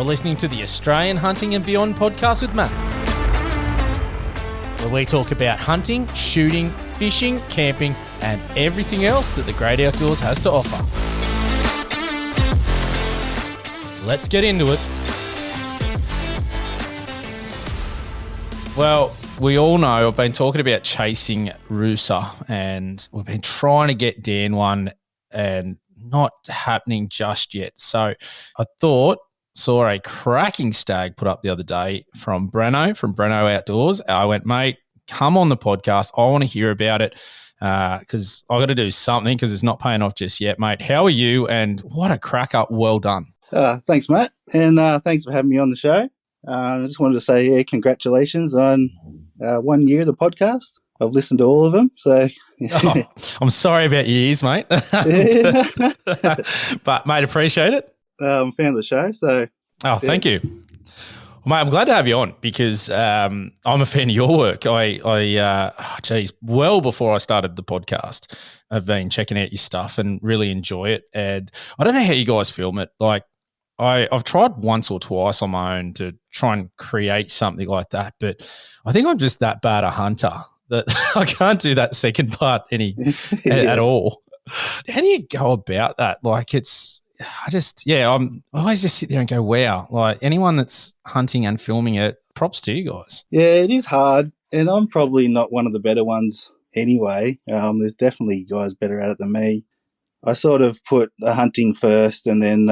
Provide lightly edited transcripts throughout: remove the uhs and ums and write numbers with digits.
You're listening to the Australian Hunting and Beyond podcast with Matt, where we talk about hunting, shooting, fishing, camping, and everything else that the great outdoors has to offer. Let's get into it. Well, we all know I've been talking about chasing Rusa, and we've been trying to get Dan one and not happening just yet. So I saw a cracking stag put up the other day from Breno Outdoors. I went, mate, come on the podcast. I want to hear about it because I got to do something because it's not paying off just yet, mate. How are you? And what a crack up. Well done. Thanks, Matt. And thanks for having me on the show. I just wanted to say congratulations on 1 year of the podcast. I've listened to all of them. So I'm sorry about your ears, mate. But, mate, appreciate it. I'm a fan of the show. So thank you. Well, mate, I'm glad to have you on because I'm a fan of your work. Well before I started the podcast, I've been checking out your stuff and really enjoy it. And I don't know how you guys film it. Like, I've tried once or twice on my own to try and create something like that, but I think I'm just that bad a hunter that I can't do that second part at all. How do you go about that? Like, I always just sit there and go, wow, like anyone that's hunting and filming it, props to you guys. Yeah, it is hard, and I'm probably not one of the better ones anyway. There's definitely guys better at it than me. I sort of put the hunting first and then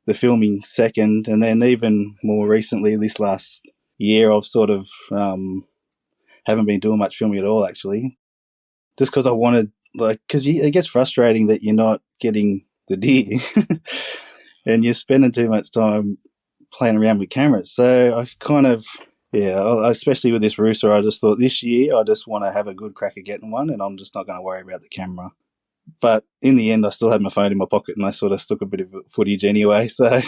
the filming second, and then even more recently, this last year, I've sort of haven't been doing much filming at all, actually, just because I wanted, because it gets frustrating that you're not getting the deer and you're spending too much time playing around with cameras. So I kind of, especially with this Rusa, I just thought this year I just want to have a good crack at getting one, and I'm just not going to worry about the camera. But in the end, I still had my phone in my pocket and I sort of took a bit of footage anyway. So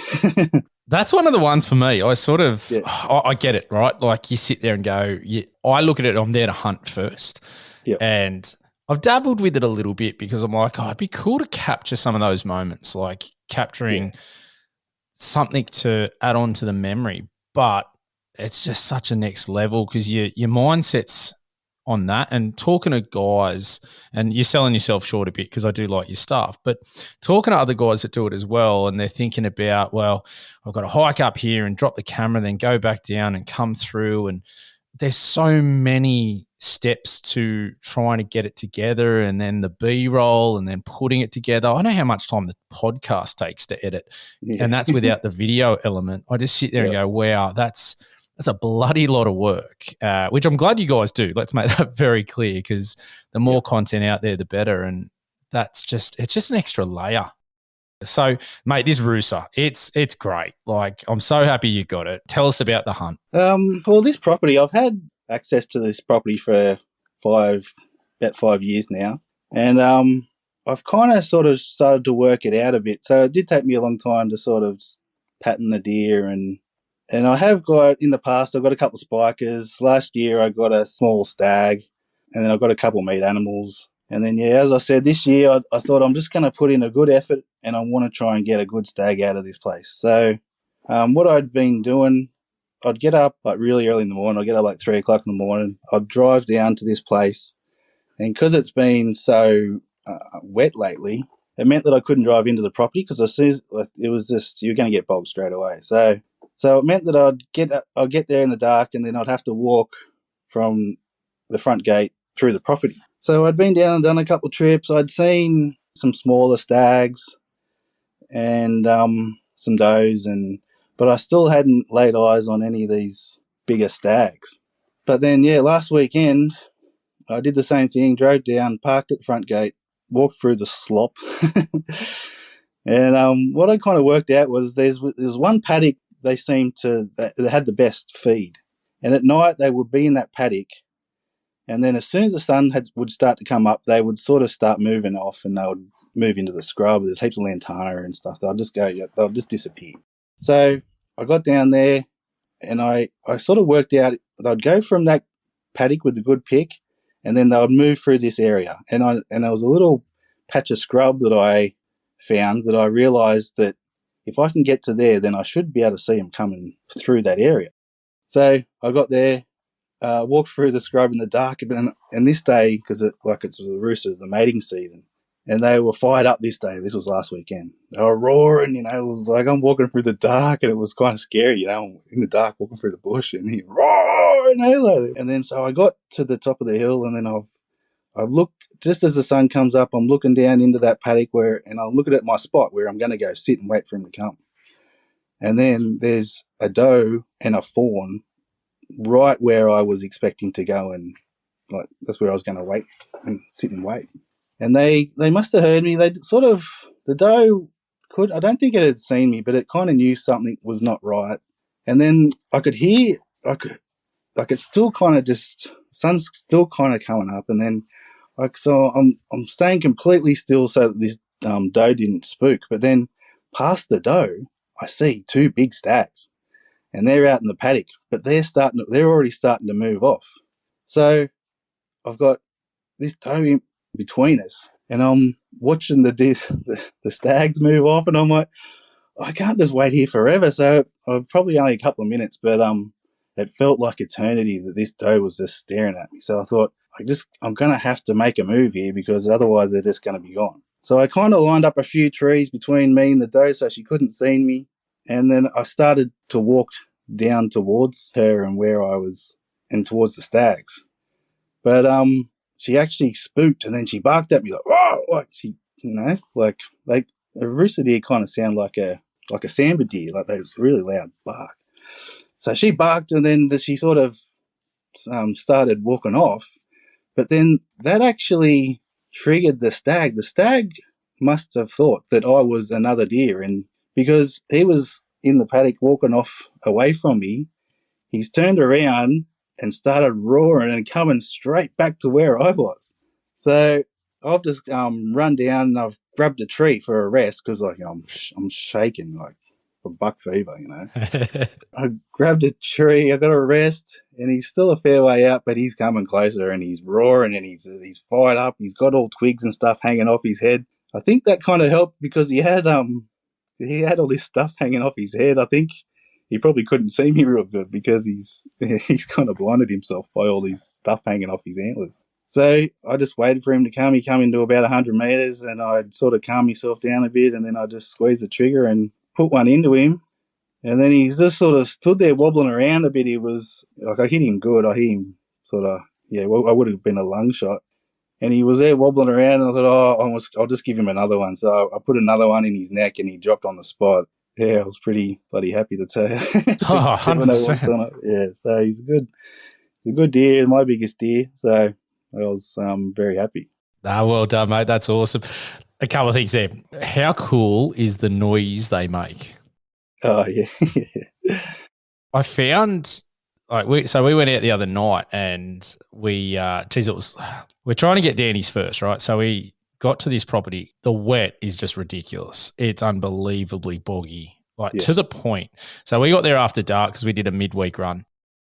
that's one of the ones for me. I sort of, I get it, right? Like you sit there and go, I look at it, I'm there to hunt first. Yep. And I've dabbled with it a little bit because I'm like, it'd be cool to capture some of those moments, like capturing something to add on to the memory. But it's just such a next level because your mindset's on that. And talking to guys, and you're selling yourself short a bit because I do like your stuff, but talking to other guys that do it as well, and they're thinking about, well, I've got to hike up here and drop the camera, then go back down and come through. And there's so many steps to trying to get it together, and then the B-roll, and then putting it together. I know how much time the podcast takes to edit, and that's without the video element. I just sit there and go, wow, that's a bloody lot of work, which I'm glad you guys do. Let's make that very clear because the more content out there, the better. And it's just an extra layer. So, mate, this Rusa, it's great. Like, I'm so happy you got it. Tell us about the hunt. Well, this property, I've had access to this property for about 5 years now. And I've kind of sort of started to work it out a bit. So it did take me a long time to sort of pattern the deer, and I have got, in the past, I've got a couple of spikers. Last year I got a small stag, and then I've got a couple of meat animals. And then, as I said, this year I thought I'm just going to put in a good effort, and I want to try and get a good stag out of this place. So what I'd been doing, I'd get up like really early in the morning. I'd get up like 3 o'clock in the morning. I'd drive down to this place. And because it's been so wet lately, it meant that I couldn't drive into the property because as soon as it was just, you're going to get bogged straight away. So it meant that I'd get there in the dark, and then I'd have to walk from the front gate through the property. So I'd been down and done a couple of trips. I'd seen some smaller stags and some does, but I still hadn't laid eyes on any of these bigger stags. But then, last weekend I did the same thing, drove down, parked at the front gate, walked through the slop. And what I kind of worked out was there's one paddock they had the best feed. And at night they would be in that paddock. And then as soon as the sun would start to come up, they would sort of start moving off, and they would move into the scrub. There's heaps of lantana and stuff. They'll just disappear. So I got down there, and I sort of worked out they'd go from that paddock with the good pick, and then they would move through this area. And there was a little patch of scrub that I found that I realised that if I can get to there, then I should be able to see them coming through that area. So I got there, walked through the scrub in the dark, and this day, because it's the Rusa's the mating season, and they were fired up this day. This was last weekend. They were roaring, it was like I'm walking through the dark, and it was kind of scary, I'm in the dark walking through the bush, and he roaring, and then so I got to the top of the hill, and then I've looked, just as the sun comes up, I'm looking down into that paddock and I'm looking at my spot where I'm going to go sit and wait for him to come. And then there's a doe and a fawn right where I was expecting to go, and like that's where I was going to wait and sit and wait. And they must have heard me. The doe I don't think it had seen me, but it kind of knew something was not right. And then I could hear, it's still kind of sun's still kind of coming up, and then so I'm staying completely still so that this doe didn't spook. But then past the doe, I see two big stags, and they're out in the paddock, but they're already starting to move off. So I've got this doe in between us, and I'm watching the stags move off, and I'm like, I can't just wait here forever. So probably only a couple of minutes, but it felt like eternity that this doe was just staring at me. So I thought, I'm going to have to make a move here because otherwise they're just going to be gone. So I kind of lined up a few trees between me and the doe so she couldn't see me. And then I started to walk down towards her and where I was and towards the stags. But she actually spooked, and then she barked at me like, "Whoa!" Like she, like a Rusa deer kind of sound like a sambar deer, like they was really loud bark. So she barked, and then she sort of started walking off. But then that actually triggered the stag. The stag must have thought that I was another deer, and because he was in the paddock walking off away from me, he's turned around and started roaring and coming straight back to where I was. So I've just run down and I've grabbed a tree for a rest because I'm shaking like a buck fever, I grabbed a tree, I got a rest, and he's still a fair way out, but he's coming closer and he's roaring and he's fired up. He's got all twigs and stuff hanging off his head. I think that kind of helped because he had all this stuff hanging off his head. I think he probably couldn't see me real good because he's kind of blinded himself by all this stuff hanging off his antlers. So I just waited for him to come. He came into about 100 metres, and I'd sort of calm myself down a bit, and then I just squeezed the trigger and put one into him. And then he's just sort of stood there wobbling around a bit. He was like, I hit him good. I hit him I would have been a lung shot. And he was there wobbling around, and I thought, I'll just give him another one. So I put another one in his neck, and he dropped on the spot. Yeah, I was pretty bloody happy to tell you. 100%. Yeah, so he's a good deer, my biggest deer. So I was very happy. Well done, mate. That's awesome. A couple of things there. How cool is the noise they make? Oh, yeah. I found, we went out the other night and we're trying to get Danny's first, right? So we got to this property. The wet is just ridiculous. It's unbelievably boggy, to the point. So we got there after dark because we did a midweek run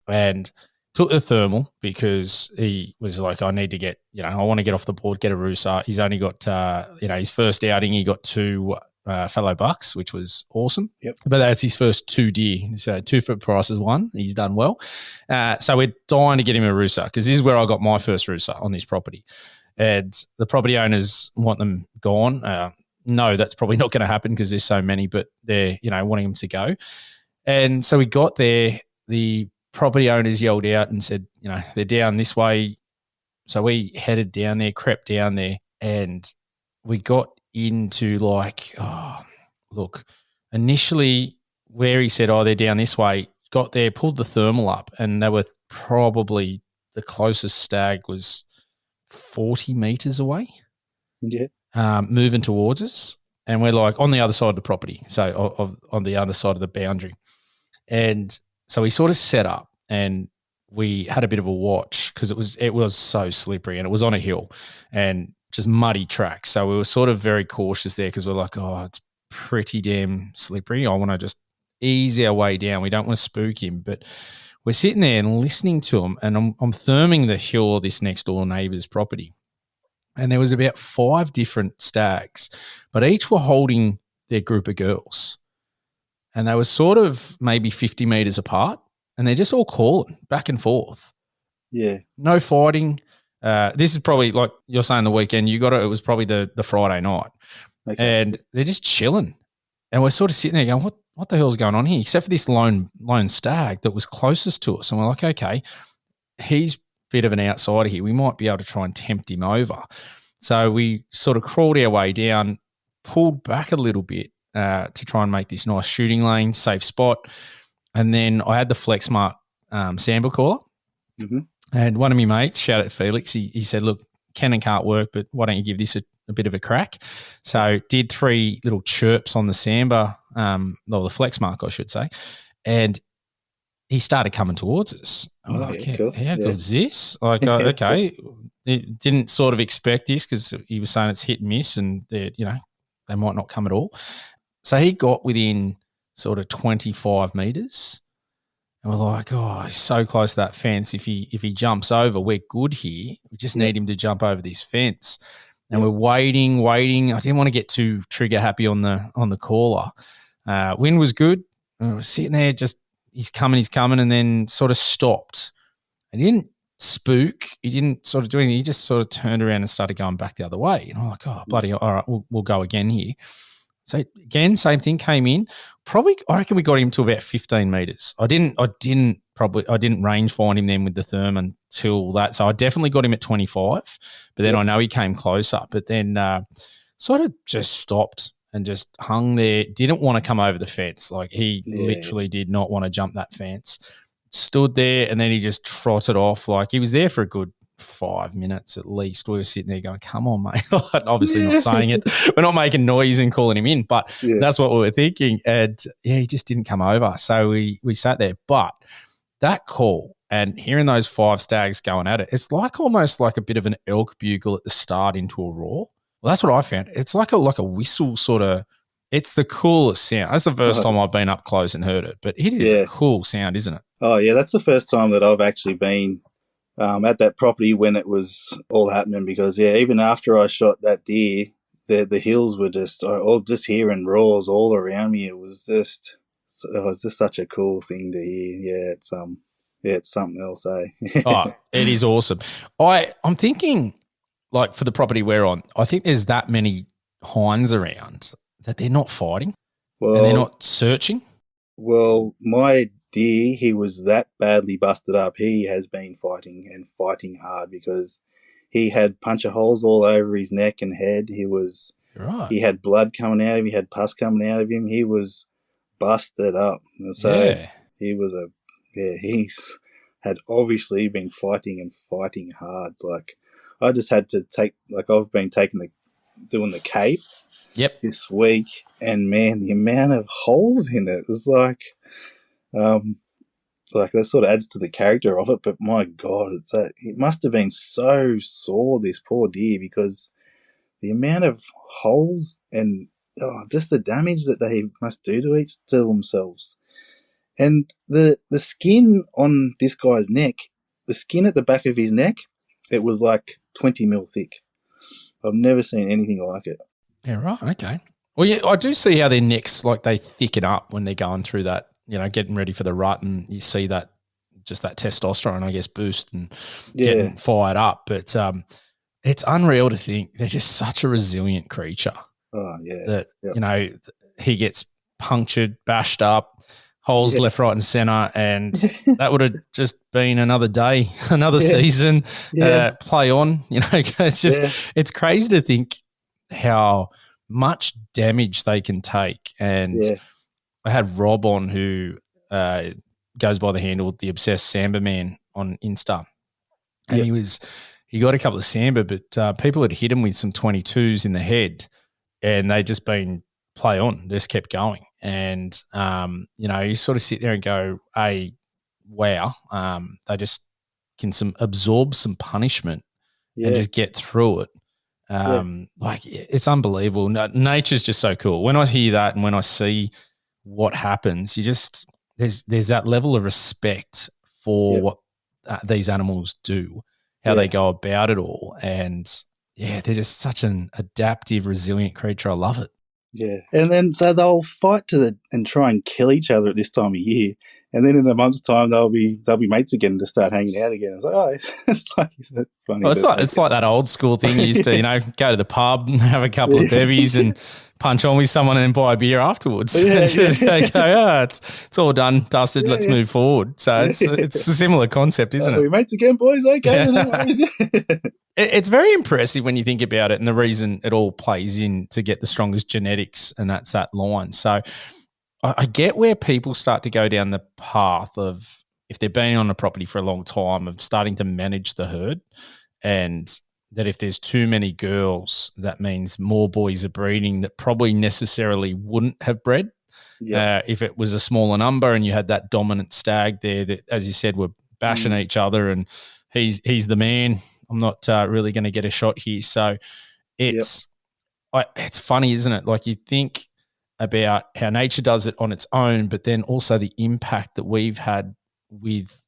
and took the thermal because he was like, I need to get, I want to get off the board, get a Rusa. He's only got, his first outing, he got two fallow bucks, which was awesome. Yep. But that's his first 2 deer. So 2 for price is 1. He's done well. So we're dying to get him a Rusa because this is where I got my first Rusa on this property. And the property owners want them gone. No, that's probably not going to happen because there's so many, but they're, wanting them to go. And so we got there, the property owners yelled out and said, they're down this way. So we headed down there, crept down there, and we got into initially where he said, they're down this way, got there, pulled the thermal up, and they were probably the closest stag was 40 meters away. Yeah. Moving towards us. And we're on the other side of the property. So on the other side of the boundary. And so we sort of set up and we had a bit of a watch because it was so slippery and it was on a hill and just muddy tracks. So we were sort of very cautious there because we're like, it's pretty damn slippery. I want to just ease our way down. We don't want to spook him. But we're sitting there and listening to him, and I'm therming the hill of this next door neighbour's property. And there was about 5 different stags, but each were holding their group of girls. and they were sort of maybe 50 meters apart, and they're just all calling back and forth. Yeah. No fighting. This is probably like you're saying the weekend. You got it. It was probably the Friday night, and they're just chilling. And we're sort of sitting there going, what the hell's going on here? Except for this lone stag that was closest to us. And we're like, okay, he's a bit of an outsider here. We might be able to try and tempt him over. So we sort of crawled our way down, pulled back a little bit to try and make this nice shooting lane, safe spot. And then I had the FlexMark sample caller. Mm-hmm. And one of my mates, shout out to Felix, he said, look, can and can't work, but why don't you give this a bit of a crack? So did 3 little chirps on the Samba, or the FlexMark, I should say, and he started coming towards us. I'm like, cool. How good is this? Like, okay, didn't sort of expect this because he was saying it's hit and miss and they might not come at all. So he got within sort of 25 meters. And we're like, oh, he's so close to that fence. If he jumps over, we're good here. We just need him to jump over this fence. And we're waiting. I didn't want to get too trigger happy on the caller. Wind was good. I was sitting there just, he's coming, and then sort of stopped. He didn't spook. He didn't sort of do anything. He just sort of turned around and started going back the other way. And I'm like, oh, bloody, all right, we'll go again here. So again, same thing, came in. Probably, I reckon we got him to about 15 meters. I didn't range find him then with the therm until that. So I definitely got him at 25, but then I know he came closer. But then sort of just stopped and just hung there. Didn't want to come over the fence. Like he literally did not want to jump that fence. Stood there and then he just trotted off. Like he was there for a good 5 minutes at least. We were sitting there going, come on, mate. Obviously not saying it. We're not making noise and calling him in, but that's what we were thinking. And he just didn't come over. So we sat there. But that call and hearing those 5 stags going at it, it's like almost like a bit of an elk bugle at the start into a roar. Well, that's what I found. It's like a whistle sort of. It's the coolest sound. That's the first time I've been up close and heard it, but it is a cool sound, isn't it? Oh, yeah. That's the first time that I've actually been at that property when it was all happening because, even after I shot that deer, the hills were just hearing roars all around me. It was just such a cool thing to hear. Yeah, it's something else, eh? Oh, it is awesome. I'm thinking, like, for the property we're on, I think there's that many hinds around that they're not fighting and they're not searching. Well, my deer, he was that badly busted up. He has been fighting hard because he had puncture holes all over his neck and head. He had blood coming out of him. He had pus coming out of him. He was busted up. So he's had obviously been fighting hard. Like I just had to I've been doing the Cape this week, and man, the amount of holes in it is like that sort of adds to the character of it. But my God, it must have been so sore, this poor deer, because the amount of holes and just the damage that they must do to themselves. And the skin on this guy's neck, the skin at the back of his neck, it was like 20 mil thick. I've never seen anything like it. Yeah, right. Okay. Well, yeah, I do see how their necks, like, they thicken up when they're going through that, getting ready for the rut, and you see that, just that testosterone, I guess, boost and getting fired up. But it's unreal to think they're just such a resilient creature. Oh, yeah. That, he gets punctured, bashed up, holes left, right and centre, and that would have just been another day, another season, play on. It's just it's crazy to think how much damage they can take. And I had Rob on, who goes by the handle The Obsessed Samba Man on Insta, and he got a couple of Samba, but people had hit him with some 22s in the head, and they just been play on, just kept going. And, you sort of sit there and go, wow, they just can absorb some punishment and just get through it. Like, it's unbelievable. Nature's just so cool. When I hear that and when I see what happens, there's that level of respect for what these animals do, how they go about it all. And, they're just such an adaptive, resilient creature. I love it. Yeah. And then so they'll fight and try and kill each other at this time of year. And then in a month's time they'll be mates again to start hanging out again. It's like, oh, it's like, isn't it funny? Well, it's like that old school thing. You used to, go to the pub and have a couple of bevies and punch on with someone and then buy a beer afterwards. It's all done, dusted. Let's move forward. So it's a similar concept, isn't it? We're mates again, boys. Okay. It's very impressive when you think about it, and the reason it all plays in to get the strongest genetics, and that's that line. So I get where people start to go down the path of, if they've been on a property for a long time, of starting to manage the herd, and that if there's too many girls, that means more boys are breeding that probably necessarily wouldn't have bred. Yeah. If it was a smaller number and you had that dominant stag there that, as you said, were bashing each other and he's the man, I'm not really going to get a shot here. So it's funny, isn't it? Like, you think about how nature does it on its own, but then also the impact that we've had with,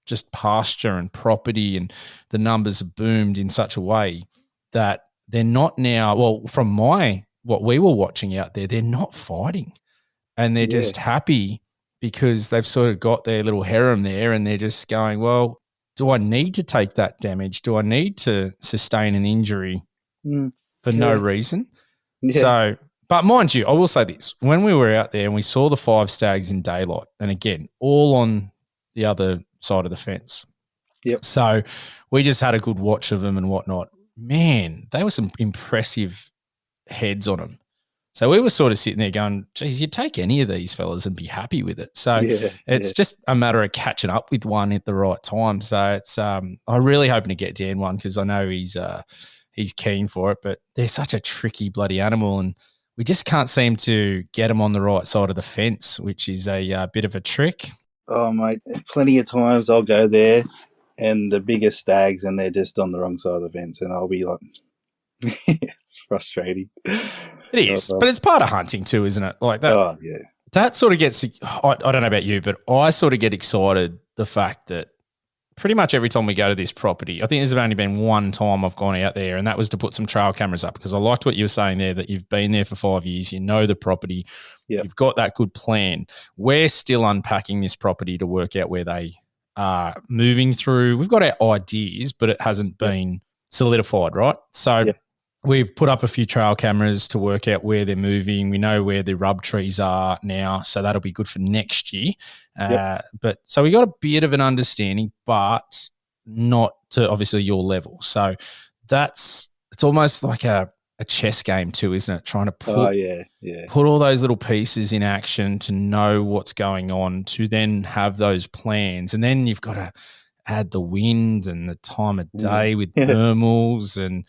just pasture and property, and the numbers have boomed in such a way that they're not now, well, from what we were watching out there, they're not fighting, and they're just happy because they've sort of got their little harem there, and they're just going, well, do I need to take that damage? Do I need to sustain an injury for no reason? Yeah. So, but mind you, I will say this, when we were out there and we saw the 5 stags in daylight, and again, all on the other side of the fence. Yep. So we just had a good watch of them and whatnot. Man, they were some impressive heads on them. So we were sort of sitting there going, geez, you'd take any of these fellas and be happy with it. So it's just a matter of catching up with one at the right time. So it's I'm really hoping to get Dan one, because I know he's keen for it, but they're such a tricky bloody animal, and we just can't seem to get them on the right side of the fence, which is a bit of a trick. Oh, mate, plenty of times I'll go there and the biggest stags, and they're just on the wrong side of the fence, and I'll be like, it's frustrating. It is, but it's part of hunting too, isn't it? Like that. Oh, yeah. That sort of gets, I don't know about you, but I sort of get excited the fact that pretty much every time we go to this property, I think there's only been one time I've gone out there, and that was to put some trail cameras up, because I liked what you were saying there, that you've been there for 5 years, you know the property, you've got that good plan. We're still unpacking this property to work out where they are moving through. We've got our ideas, but it hasn't been solidified, right? So we've put up a few trail cameras to work out where they're moving. We know where the rub trees are now, so that'll be good for next year. But so we got a bit of an understanding, but not to obviously your level. So it's almost like a chess game too, isn't it? Trying to put all those little pieces in action to know what's going on, to then have those plans. And then you've got to add the wind and the time of day with thermals. And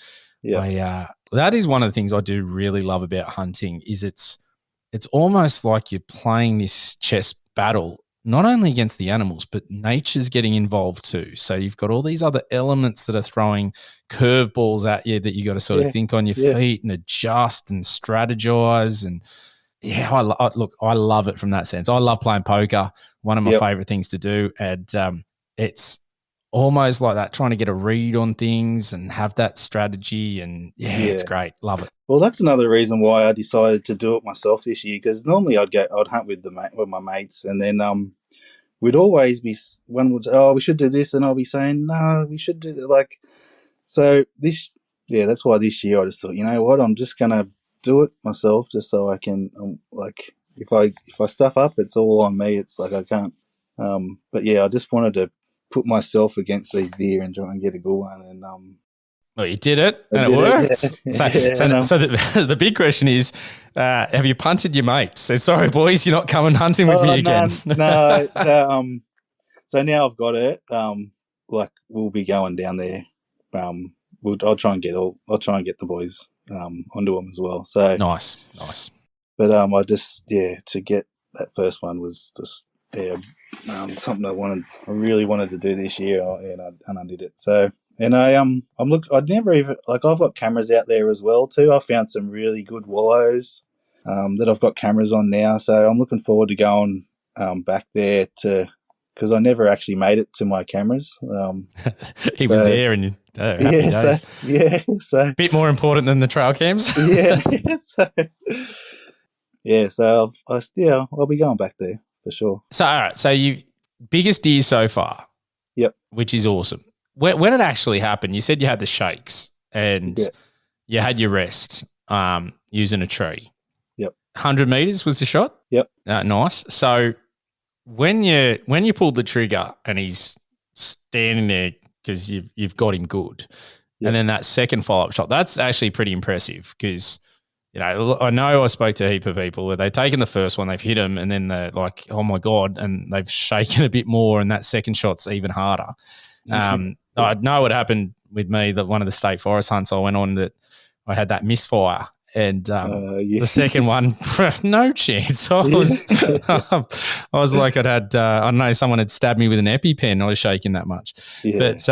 that is one of the things I do really love about hunting, is it's almost like you're playing this chess battle, not only against the animals, but nature's getting involved too. So you've got all these other elements that are throwing curveballs at you that you got to sort of think on your feet and adjust and strategize. And I love it from that sense. I love playing poker, one of my favorite things to do. And it's almost like that, trying to get a read on things and have that strategy. And it's great. Love it. Well, that's another reason why I decided to do it myself this year, because normally I'd hunt with my mates, and then we'd always be, one would say, oh, we should do this, and I'll be saying, no, we should do that. Like, so that's why this year I just thought, you know what, I'm just gonna do it myself, just so I can like, if I stuff up, it's all on me. It's like I can't. But I just wanted to put myself against these deer and try and get a good one. And well, you did it, and it worked. So the big question is, have you punted your mates? So, sorry, boys, you're not coming hunting with me again. No. So now I've got it. Like, we'll be going down there. I'll try and get the boys onto them as well. So nice. But I just to get that first one was just something I really wanted to do this year, and I did it. So. And I'd never even, like, I've got cameras out there as well too. I found some really good wallows that I've got cameras on now. So I'm looking forward to going back there because I never actually made it to my cameras. He was there, and happy days. So bit more important than the trail cams. So I'll be going back there for sure. So all right, so you biggest deer so far. Yep. Which is awesome. When it actually happened, you said you had the shakes and you had your rest using a tree. Yep. 100 meters was the shot? Yep. Nice. So when you pulled the trigger and he's standing there because you've got him good, and then that second follow-up shot, that's actually pretty impressive because, I know I spoke to a heap of people where they've taken the first one, they've hit him, and then they're like, oh, my God, and they've shaken a bit more, and that second shot's even harder. I know what happened with me, that one of the state forest hunts I went on, that I had that misfire, and the second one, no chance. I was like, I don't know, someone had stabbed me with an EpiPen. I was shaking that much. Yeah. But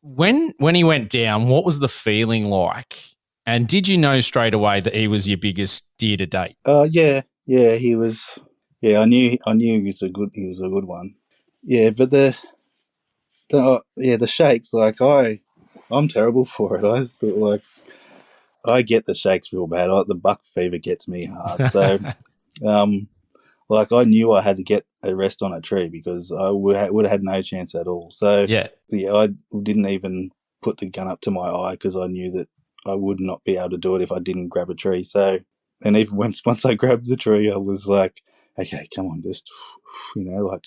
when he went down, what was the feeling like? And did you know straight away that he was your biggest deer to date? Yeah, he was. Yeah, I knew he was a good one. Yeah, but the shakes, like I'm terrible for it. I get the shakes real bad. The buck fever gets me hard. So, I knew I had to get a rest on a tree because I would have had no chance at all. So, I didn't even put the gun up to my eye because I knew that I would not be able to do it if I didn't grab a tree. So, and even once I grabbed the tree, I was like, okay, come on, just,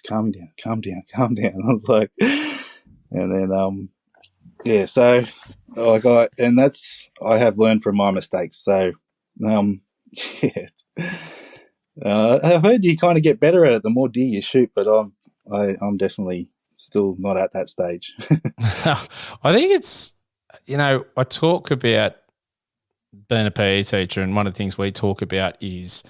calm down. I was like, and then, so I have learned from my mistakes. So, I've heard you kind of get better at it the more deer you shoot, but I'm definitely still not at that stage. I think it's, I talk about being a PE teacher, and one of the things we talk about is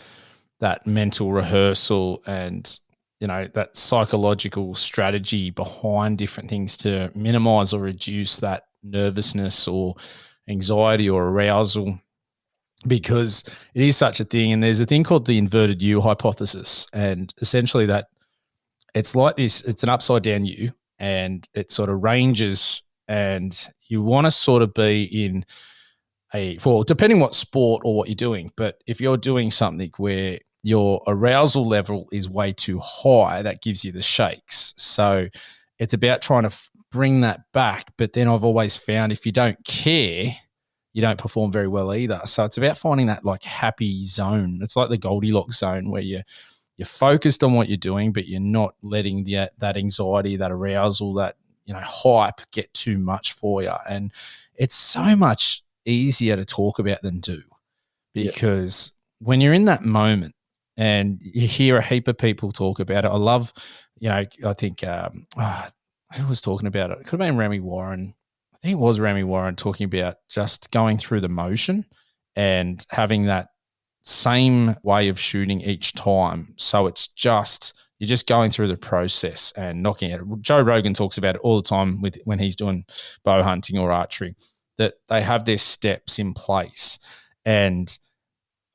that mental rehearsal and, that psychological strategy behind different things to minimize or reduce that nervousness or anxiety or arousal, because it is such a thing. And there's a thing called the inverted U hypothesis. And essentially that it's like this, it's an upside down U, and it sort of ranges, and you want to sort of be in depending what sport or what you're doing. But if you're doing something where your arousal level is way too high, that gives you the shakes. So it's about trying to bring that back. But then I've always found if you don't care, you don't perform very well either. So it's about finding that happy zone. It's like the Goldilocks zone where you're focused on what you're doing, but you're not letting that anxiety, that arousal, that hype get too much for you. And it's so much easier to talk about than do, because when you're in that moment and you hear a heap of people talk about it, I love, I think who was talking about it? It could have been Remy Warren. I think it was Remy Warren talking about just going through the motion and having that same way of shooting each time. So it's you're just going through the process and knocking it. Joe Rogan talks about it all the time when he's doing bow hunting or archery, that they have their steps in place. And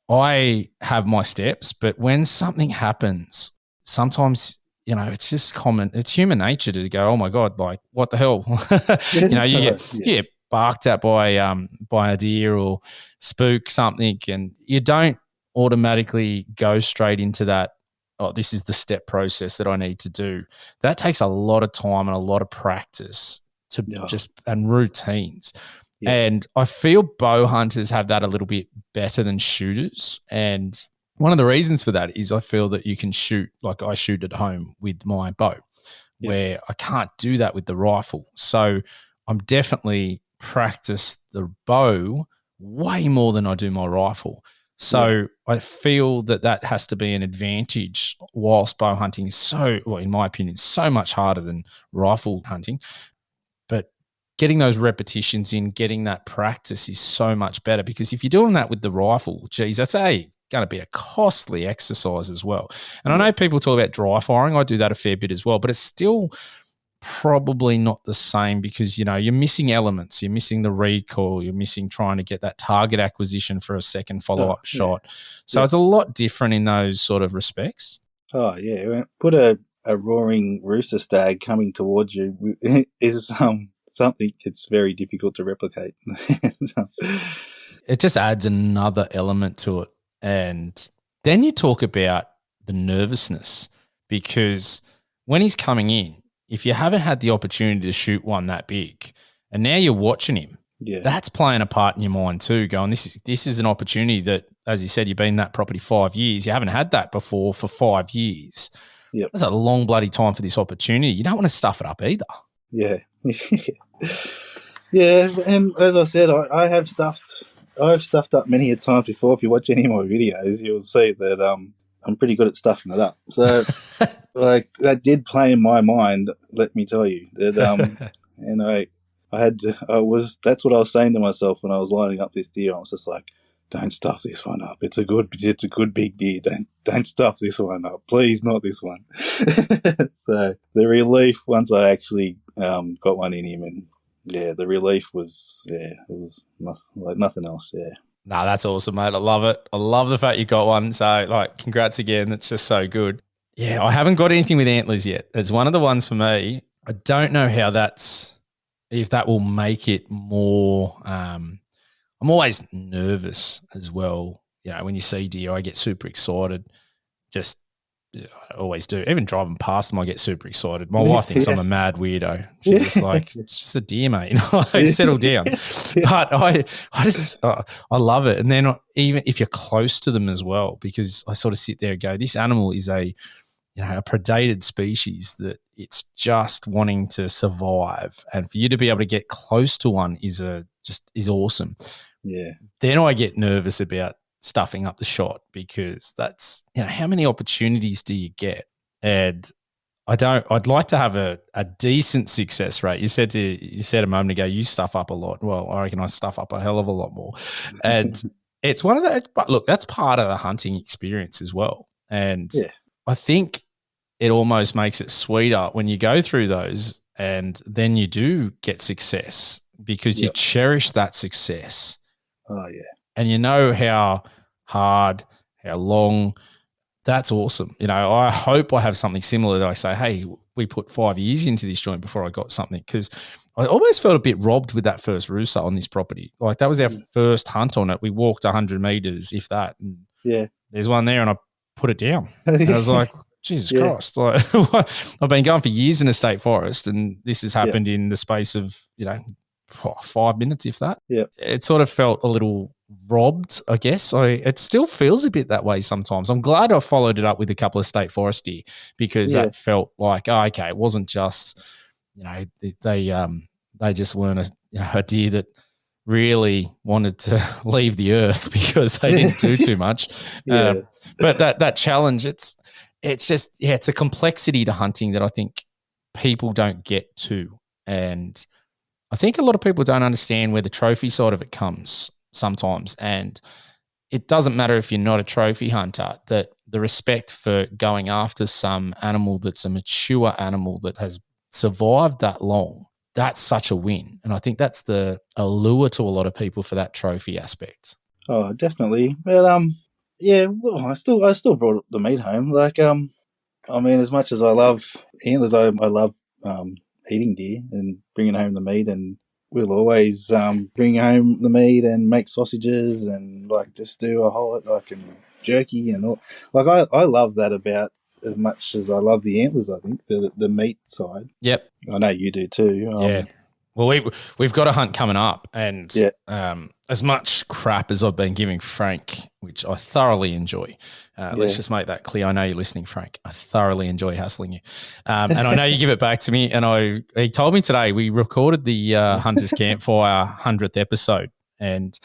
I have my steps, but when something happens, sometimes, it's just common. It's human nature to go, oh my God, what the hell? You get barked at by a deer or spook something, and you don't automatically go straight into that, oh, this is the step process that I need to do. That takes a lot of time and a lot of practice and routines. Yeah. And I feel bow hunters have that a little bit better than shooters. And one of the reasons for that is I feel that you can shoot like I shoot at home with my bow, where I can't do that with the rifle. So I'm definitely practiced the bow way more than I do my rifle. So I feel that has to be an advantage, whilst bow hunting is in my opinion, so much harder than rifle hunting. But getting those repetitions in, getting that practice is so much better, because if you're doing that with the rifle, geez, that's going to be a costly exercise as well. And I know people talk about dry firing. I do that a fair bit as well, but it's still probably not the same, because, you're missing elements. You're missing the recoil. You're missing trying to get that target acquisition for a second follow-up shot. So it's a lot different in those sort of respects. Oh, yeah. Put a a roaring Rusa stag coming towards you is something it's very difficult to replicate. So, it just adds another element to it. And then you talk about the nervousness, because when he's coming in, if you haven't had the opportunity to shoot one that big and now you're watching him, that's playing a part in your mind too, going, this is an opportunity that, as you said, you've been in that property 5 years. You haven't had that before for 5 years. Yep. That's a long bloody time for this opportunity. You don't want to stuff it up either. Yeah. Yeah, and as I said, I've stuffed up many a times before. If you watch any of my videos, you'll see that I'm pretty good at stuffing it up. So, like, that did play in my mind. Let me tell you that. And that's what I was saying to myself when I was lining up this deer. I was just like, don't stuff this one up. It's a good big deer. Don't stuff this one up, please, not this one. So the relief once I actually got one in him, and the relief was it was nothing else. Yeah. No, that's awesome, mate. I love it. I love the fact you got one. So, like, congrats again. That's just so good. Yeah, I haven't got anything with antlers yet. It's one of the ones for me. I don't know if that will make it more. I'm always nervous as well. You know, when you see deer, I get super excited. Just, I always do. Even driving past them, I get super excited. My wife thinks I'm a mad weirdo. She's just like, it's just a deer, mate. Like, settle down. But I love it. And then even if you're close to them as well, because I sort of sit there and go, this animal is a predated species that it's just wanting to survive. And for you to be able to get close to one is awesome. Yeah. Then I get nervous about stuffing up the shot, because that's, how many opportunities do you get? And I'd like to have a decent success rate. You said a moment ago, you stuff up a lot. Well, I reckon I stuff up a hell of a lot more. And it's one of the, but look, that's part of the hunting experience as well. And I think it almost makes it sweeter when you go through those and then you do get success, because you cherish that success. Oh, yeah. And you know how hard, how long. That's awesome. I hope I have something similar that I say, hey, we put 5 years into this joint before I got something, because I almost felt a bit robbed with that first Rusa on this property. Like, that was our first hunt on it. We walked 100 meters, if that. And there's one there, and I put it down. And I was like, Jesus Christ. Like, I've been going for years in a state forest, and this has happened in the space of, 5 minutes, if that. Yeah. It sort of felt a little robbed, I guess. It still feels a bit that way sometimes. I'm glad I followed it up with a couple of state forest deer, because that felt like, okay, it wasn't just, they just weren't a deer that really wanted to leave the earth because they didn't do too much. But that challenge, it's just, it's a complexity to hunting that I think people don't get to. And I think a lot of people don't understand where the trophy side of it comes sometimes. And it doesn't matter if you're not a trophy hunter, that the respect for going after some animal that's a mature animal that has survived that long, that's such a win. And I think that's the allure to a lot of people for that trophy aspect. Oh, definitely. But well, I still brought the meat home. Like, I mean, as much as I love antlers, I love eating deer and bringing home the meat, and we'll always bring home the meat and make sausages and like just do a whole and jerky and all. Like, I love that about as much as I love the antlers. I think the meat side. Yep, I know you do too. Well, we've got a hunt coming up, and as much crap as I've been giving Frank, which I thoroughly enjoy. Let's just make that clear. I know you're listening, Frank. I thoroughly enjoy hassling you. And I know you give it back to me. And he told me today we recorded the Hunters Campfire 100th episode. And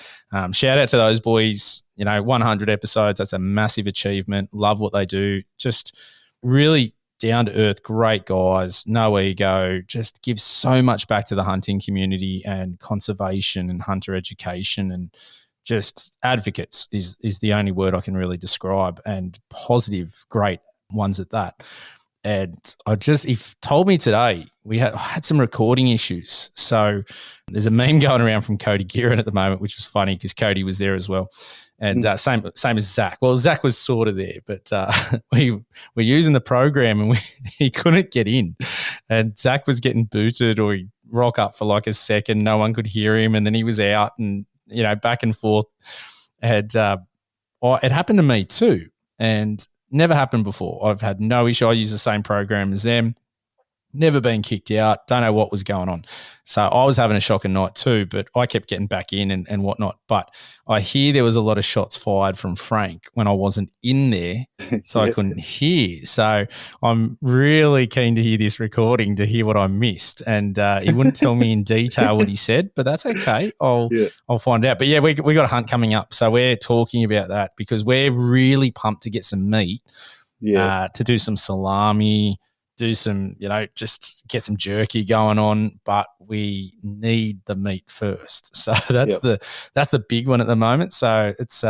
shout out to those boys. 100 episodes, that's a massive achievement. Love what they do. Just really down to earth, great guys, no ego, just give so much back to the hunting community and conservation and hunter education, and just advocates is the only word I can really describe, and positive, great ones at that. And he told me today I had some recording issues. So there's a meme going around from Cody Gearin at the moment, which was funny because Cody was there as well. And same as Zach. Well, Zach was sort of there, but we were using the program and he couldn't get in. And Zach was getting booted, or he'd rock up for like a second. No one could hear him. And then he was out and, back and forth. It happened to me too, and never happened before. I've had no issue. I use the same program as them. Never been kicked out. Don't know what was going on. So I was having a shocking night too, but I kept getting back in and whatnot. But I hear there was a lot of shots fired from Frank when I wasn't in there, so I couldn't hear. So I'm really keen to hear this recording to hear what I missed. And he wouldn't tell me in detail what he said, but that's okay. I'll find out. But yeah, we got a hunt coming up, so we're talking about that because we're really pumped to get some meat, to do some salami, do some, just get some jerky going on, but we need the meat first. So that's the big one at the moment. So it's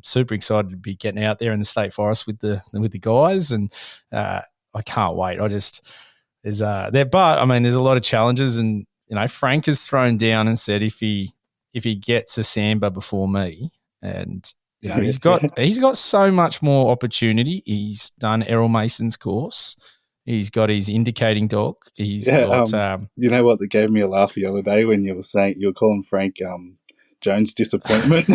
super excited to be getting out there in the state forest with the guys, and I can't wait. There's a lot of challenges, and Frank has thrown down and said if he gets a sambar before me, and he's got so much more opportunity. He's done Errol Mason's course. He's got his indicating dog. He's got. You know what? That gave me a laugh the other day when you were saying you were calling Frank Jones disappointment.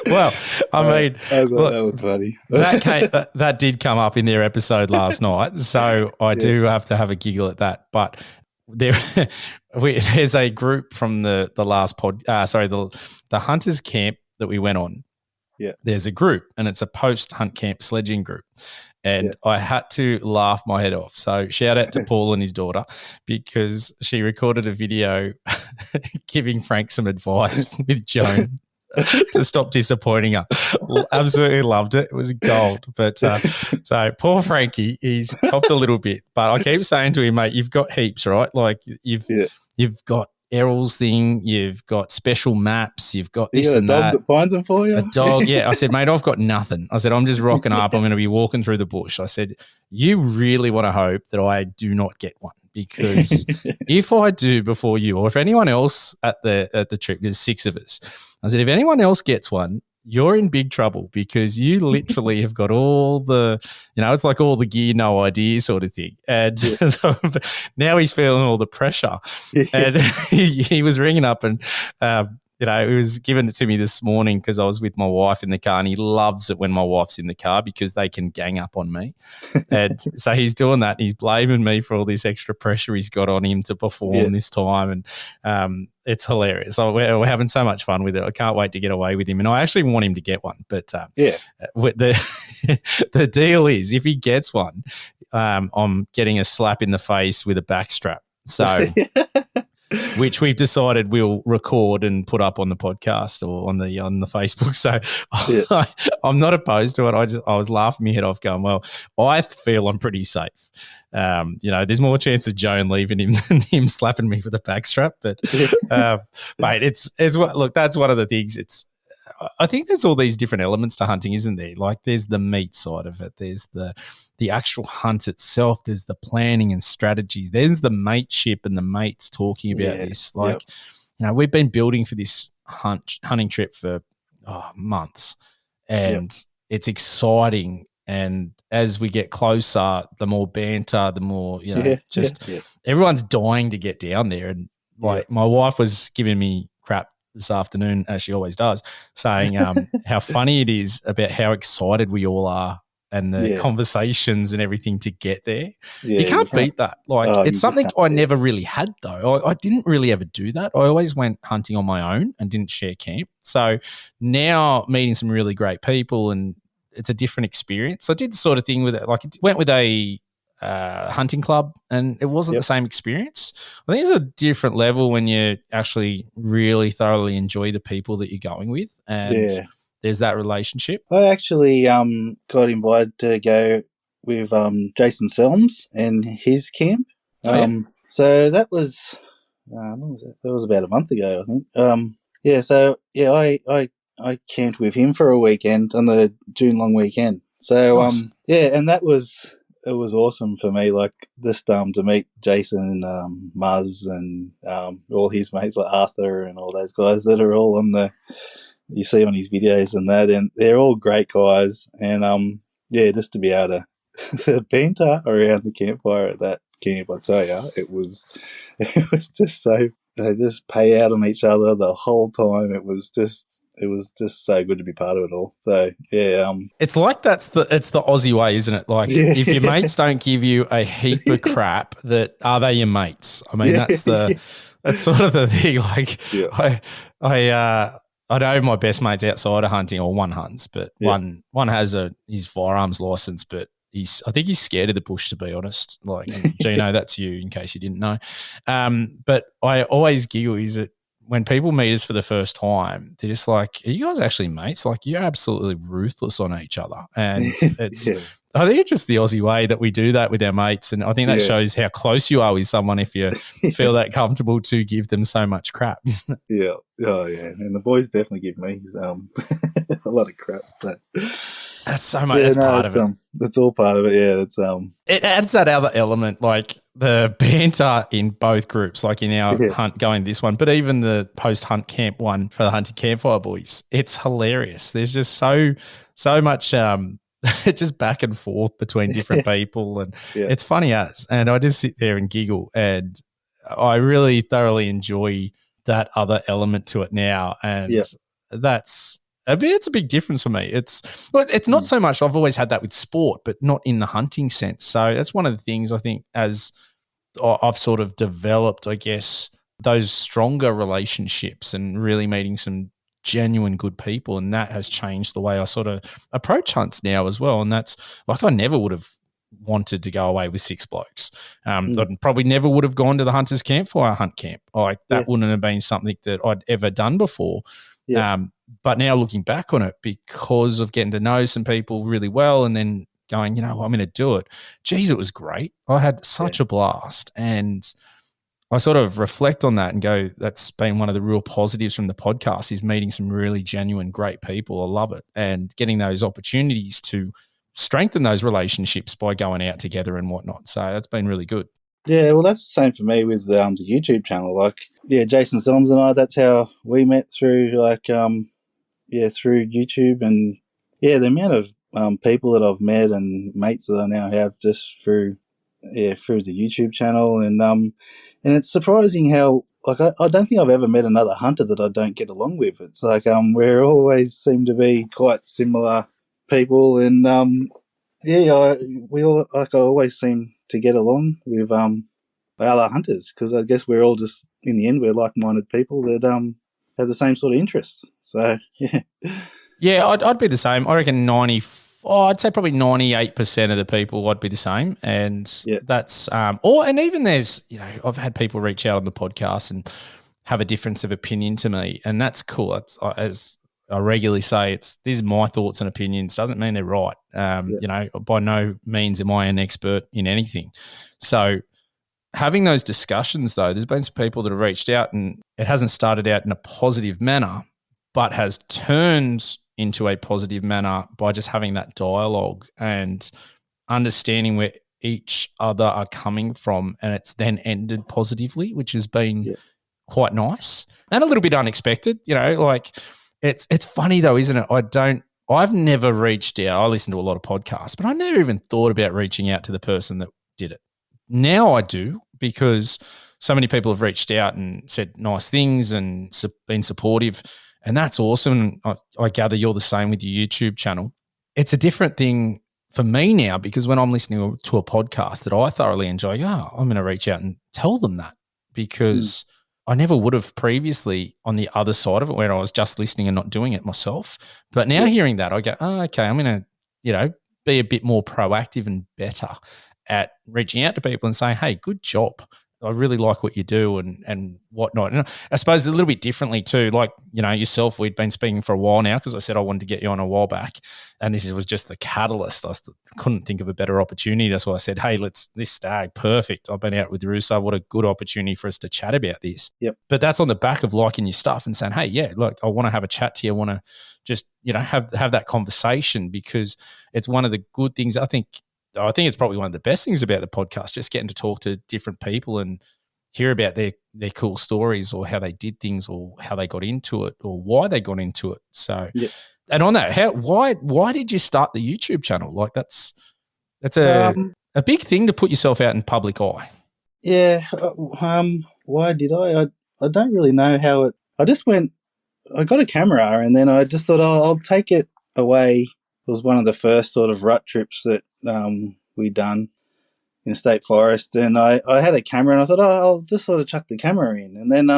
Well, I thought that was funny. that did come up in their episode last night, so I do have to have a giggle at that. But there's a group from the last the hunters camp that we went on. Yeah, there's a group, and it's a post-hunt camp sledging group. And I had to laugh my head off. So shout out to Paul and his daughter, because she recorded a video giving Frank some advice with Joan to stop disappointing her. Absolutely loved it. It was gold. But so poor Frankie, he's copped a little bit. But I keep saying to him, mate, you've got heaps, right? Like you've got Errol's thing, you've got special maps, you've got this and that. A dog that finds them for you? A dog, yeah. I said, mate, I've got nothing. I said, I'm just rocking up. I'm going to be walking through the bush. I said, you really want to hope that I do not get one, because if I do before you, or if anyone else at the trip, there's 6 of us. I said, if anyone else gets one, you're in big trouble, because you literally have got all the, it's like all the gear, no idea sort of thing. And so now he's feeling all the pressure. And he was ringing up and, he was giving it to me this morning because I was with my wife in the car, and he loves it when my wife's in the car because they can gang up on me. And so he's doing that. And he's blaming me for all this extra pressure he's got on him to perform this time. And it's hilarious. So we're having so much fun with it. I can't wait to get away with him. And I actually want him to get one. But the deal is, if he gets one, I'm getting a slap in the face with a backstrap. So which we've decided we'll record and put up on the podcast or on the Facebook. So I'm not opposed to it. I was laughing my head off going, well, I feel I'm pretty safe. There's more chance of Joan leaving him than him slapping me with a backstrap. But mate, look, that's one of the things. I think there's all these different elements to hunting, isn't there? Like there's the meat side of it. There's the actual hunt itself. There's the planning and strategy. There's the mateship and the mates talking about this. Like, we've been building for this hunting trip for months, and it's exciting. And as we get closer, the more banter, the more, everyone's dying to get down there. And like my wife was giving me crap this afternoon, as she always does, saying how funny it is about how excited we all are and the conversations and everything to get there. You can't beat that. Like it's something I never really had though. I didn't really ever do that. I always went hunting on my own and didn't share camp. So now meeting some really great people, and it's a different experience. I did the sort of thing with it. Like it went with a hunting club, and it wasn't the same experience. I think it's a different level when you actually really thoroughly enjoy the people that you're going with, and there's that relationship. I actually got invited to go with Jason Selms and his camp. So that was when was it? That was about a month ago, I think. I camped with him for a weekend on the June long weekend. So nice. And that was. It was awesome for me, like just to meet Jason and Muzz and all his mates like Arthur and all those guys that are all on the you see on his videos and that, and they're all great guys. And just to be able to the banter around the campfire at that camp, I tell you, it was just so, they just pay out on each other the whole time. It was just so good to be part of it all. So yeah, it's like it's the Aussie way, isn't it? Like if your mates don't give you a heap of crap, that are they your mates? I mean, that's sort of the thing. Like I know my best mate's outside of hunting, or one hunts, but one has his firearms license, but I think he's scared of the bush, to be honest. Like, Gino, that's you, in case you didn't know. But I always giggle is that when people meet us for the first time, they're just like, are you guys actually mates? Like, you're absolutely ruthless on each other. And it's I think it's just the Aussie way that we do that with our mates. And I think that shows how close you are with someone if you feel that comfortable to give them so much crap. Yeah. Oh, yeah. And the boys definitely give me a lot of crap. So. That's so much. That's part of it. That's all part of it. Yeah. It's It adds that other element, like the banter in both groups, like in our hunt going this one, but even the post-hunt camp one for the Hunting Campfire boys. It's hilarious. There's just so much just back and forth between different people, and it's funny as. And I just sit there and giggle, and I really thoroughly enjoy that other element to it now, and it's a big difference for me. It's not so much. I've always had that with sport, but not in the hunting sense. So that's one of the things I think as I've sort of developed, I guess, those stronger relationships and really meeting some genuine good people, and that has changed the way I sort of approach hunts now as well. And that's like, I never would have wanted to go away with 6 blokes. I probably never would have gone to the Hunters Campfire hunt camp. Like that wouldn't have been something that I'd ever done before. But now looking back on it, because of getting to know some people really well and then going, you know what, I'm going to do it. Geez, it was great. I had such a blast. And I sort of reflect on that and go, that's been one of the real positives from the podcast, is meeting some really genuine, great people. I love it. And getting those opportunities to strengthen those relationships by going out together and whatnot. So that's been really good. Yeah, well, that's the same for me with the YouTube channel. Like, Jason Selms and I, that's how we met through, through YouTube. And, the amount of people that I've met and mates that I now have just through the YouTube channel. And it's surprising how, like, I don't think I've ever met another hunter that I don't get along with. It's like we always seem to be quite similar people. And, I always seem to get along with other hunters, because I guess we're all just, in the end, we're like-minded people that have the same sort of interests. So I'd be the same. I reckon I'd say probably 98% of the people I'd be the same, and that's and even there's, I've had people reach out on the podcast and have a difference of opinion to me, and that's cool. It's, as I regularly say, these are my thoughts and opinions. Doesn't mean they're right. By no means am I an expert in anything. So having those discussions, though, there's been some people that have reached out, and it hasn't started out in a positive manner, but has turned into a positive manner by just having that dialogue and understanding where each other are coming from, and it's then ended positively, which has been quite nice and a little bit unexpected. It's funny though, isn't it? I've never reached out. I listen to a lot of podcasts, but I never even thought about reaching out to the person that did it. Now I do, because so many people have reached out and said nice things and been supportive, and that's awesome. I gather you're the same with your YouTube channel. It's a different thing for me now, because when I'm listening to a podcast that I thoroughly enjoy, I'm going to reach out and tell them that, because I never would have previously on the other side of it, where I was just listening and not doing it myself. But now hearing that, I go, okay, I'm going to, be a bit more proactive and better at reaching out to people and saying, hey, good job. I really like what you do and whatnot. And I suppose a little bit differently too, like, yourself, we'd been speaking for a while now, because I said I wanted to get you on a while back, and this was just the catalyst. I couldn't think of a better opportunity. That's why I said, hey, this Stag, perfect. I've been out with Rusa. What a good opportunity for us to chat about this. Yep. But that's on the back of liking your stuff and saying, hey, look, I want to have a chat to you. I want to just, have that conversation, because it's one of the good things. I think it's probably one of the best things about the podcast, just getting to talk to different people and hear about their cool stories or how they did things or how they got into it or why they got into it. So, and on that, why did you start the YouTube channel? Like that's a big thing to put yourself out in public eye. Yeah. Why did I? I don't really know how it. I just went. I got a camera and then I just thought, I'll take it away. It was one of the first sort of rut trips that we done in State Forest, and I had a camera and I thought, I'll just sort of chuck the camera in, and then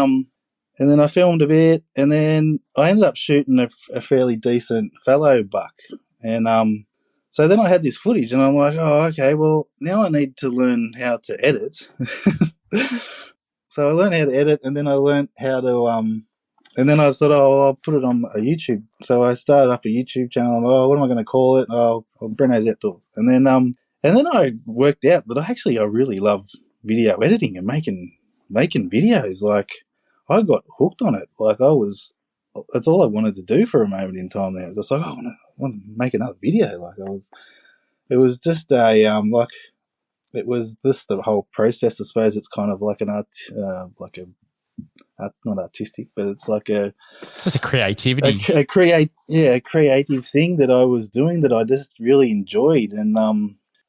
I filmed a bit, and then I ended up shooting a fairly decent fallow buck, and so then I had this footage, and I'm like, oh, okay, well now I need to learn how to edit. So I learned how to edit, and then I learned how to and then I thought, I'll put it on a YouTube. So I started up a YouTube channel. What am I going to call it? Breno's Outdoors. And then I worked out that I really love video editing and making videos. Like, I got hooked on it. Like, that's all I wanted to do for a moment in time there. It was just like, I want to make another video. Like, it was just it was this the whole process. I suppose it's kind of like an art, not artistic, but it's like just a creativity, a creative thing that I was doing that I just really enjoyed, and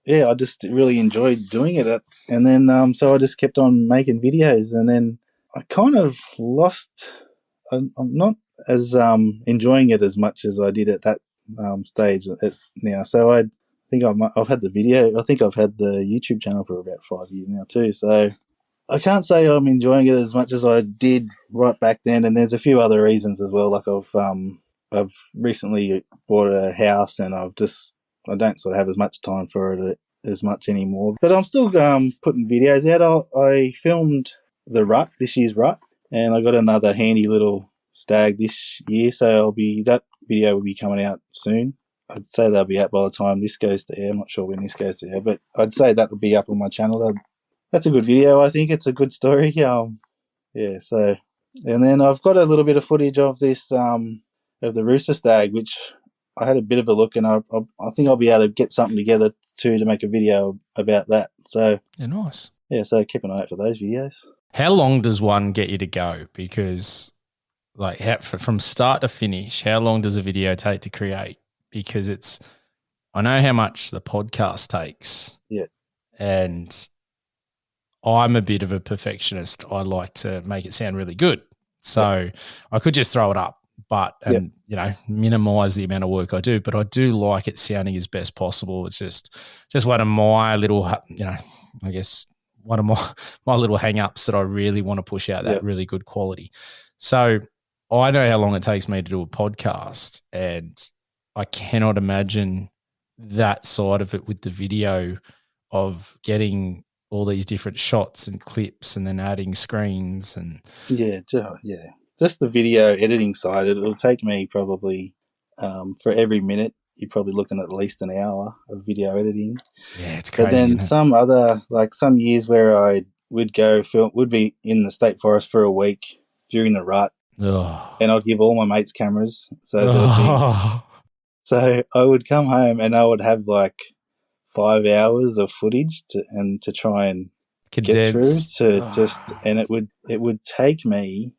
I just really enjoyed doing it. And then so I just kept on making videos, and then I kind of lost. I'm not as enjoying it as much as I did at that stage now. So I think I've had the video. I think I've had the YouTube channel for about 5 years now too. So I can't say I'm enjoying it as much as I did right back then, and there's a few other reasons as well. Like I've recently bought a house, and I don't sort of have as much time for it as much anymore. But I'm still putting videos out. I filmed this year's rut, and I got another handy little stag this year, so that video will be coming out soon. I'd say they'll be out by the time this goes to air. I'm not sure when this goes to air, but I'd say that will be up on my channel. That's a good video. I think it's a good story. So, and then I've got a little bit of footage of this, of the Rusa stag, which I had a bit of a look, and I think I'll be able to get something together to make a video about that. So, yeah, nice. Yeah, so keep an eye out for those videos. How long does one get you to go? Because, like, from start to finish, how long does a video take to create? Because I know how much the podcast takes. Yeah. And I'm a bit of a perfectionist. I like to make it sound really good. So I could just throw it up, and minimize the amount of work I do, but I do like it sounding as best possible. It's just one of my little, I guess one of my little hang-ups that I really want to push out that really good quality. So I know how long it takes me to do a podcast, and I cannot imagine that side of it with the video of getting all these different shots and clips and then adding screens and just the video editing side. It'll take me probably for every minute you're probably looking at least an hour of video editing. Yeah, it's crazy. But then some years where I would be in the State Forest for a week during the rut, and I'd give all my mates cameras, so I would come home and I would have like 5 hours of footage to try and condense. Get through and it would take me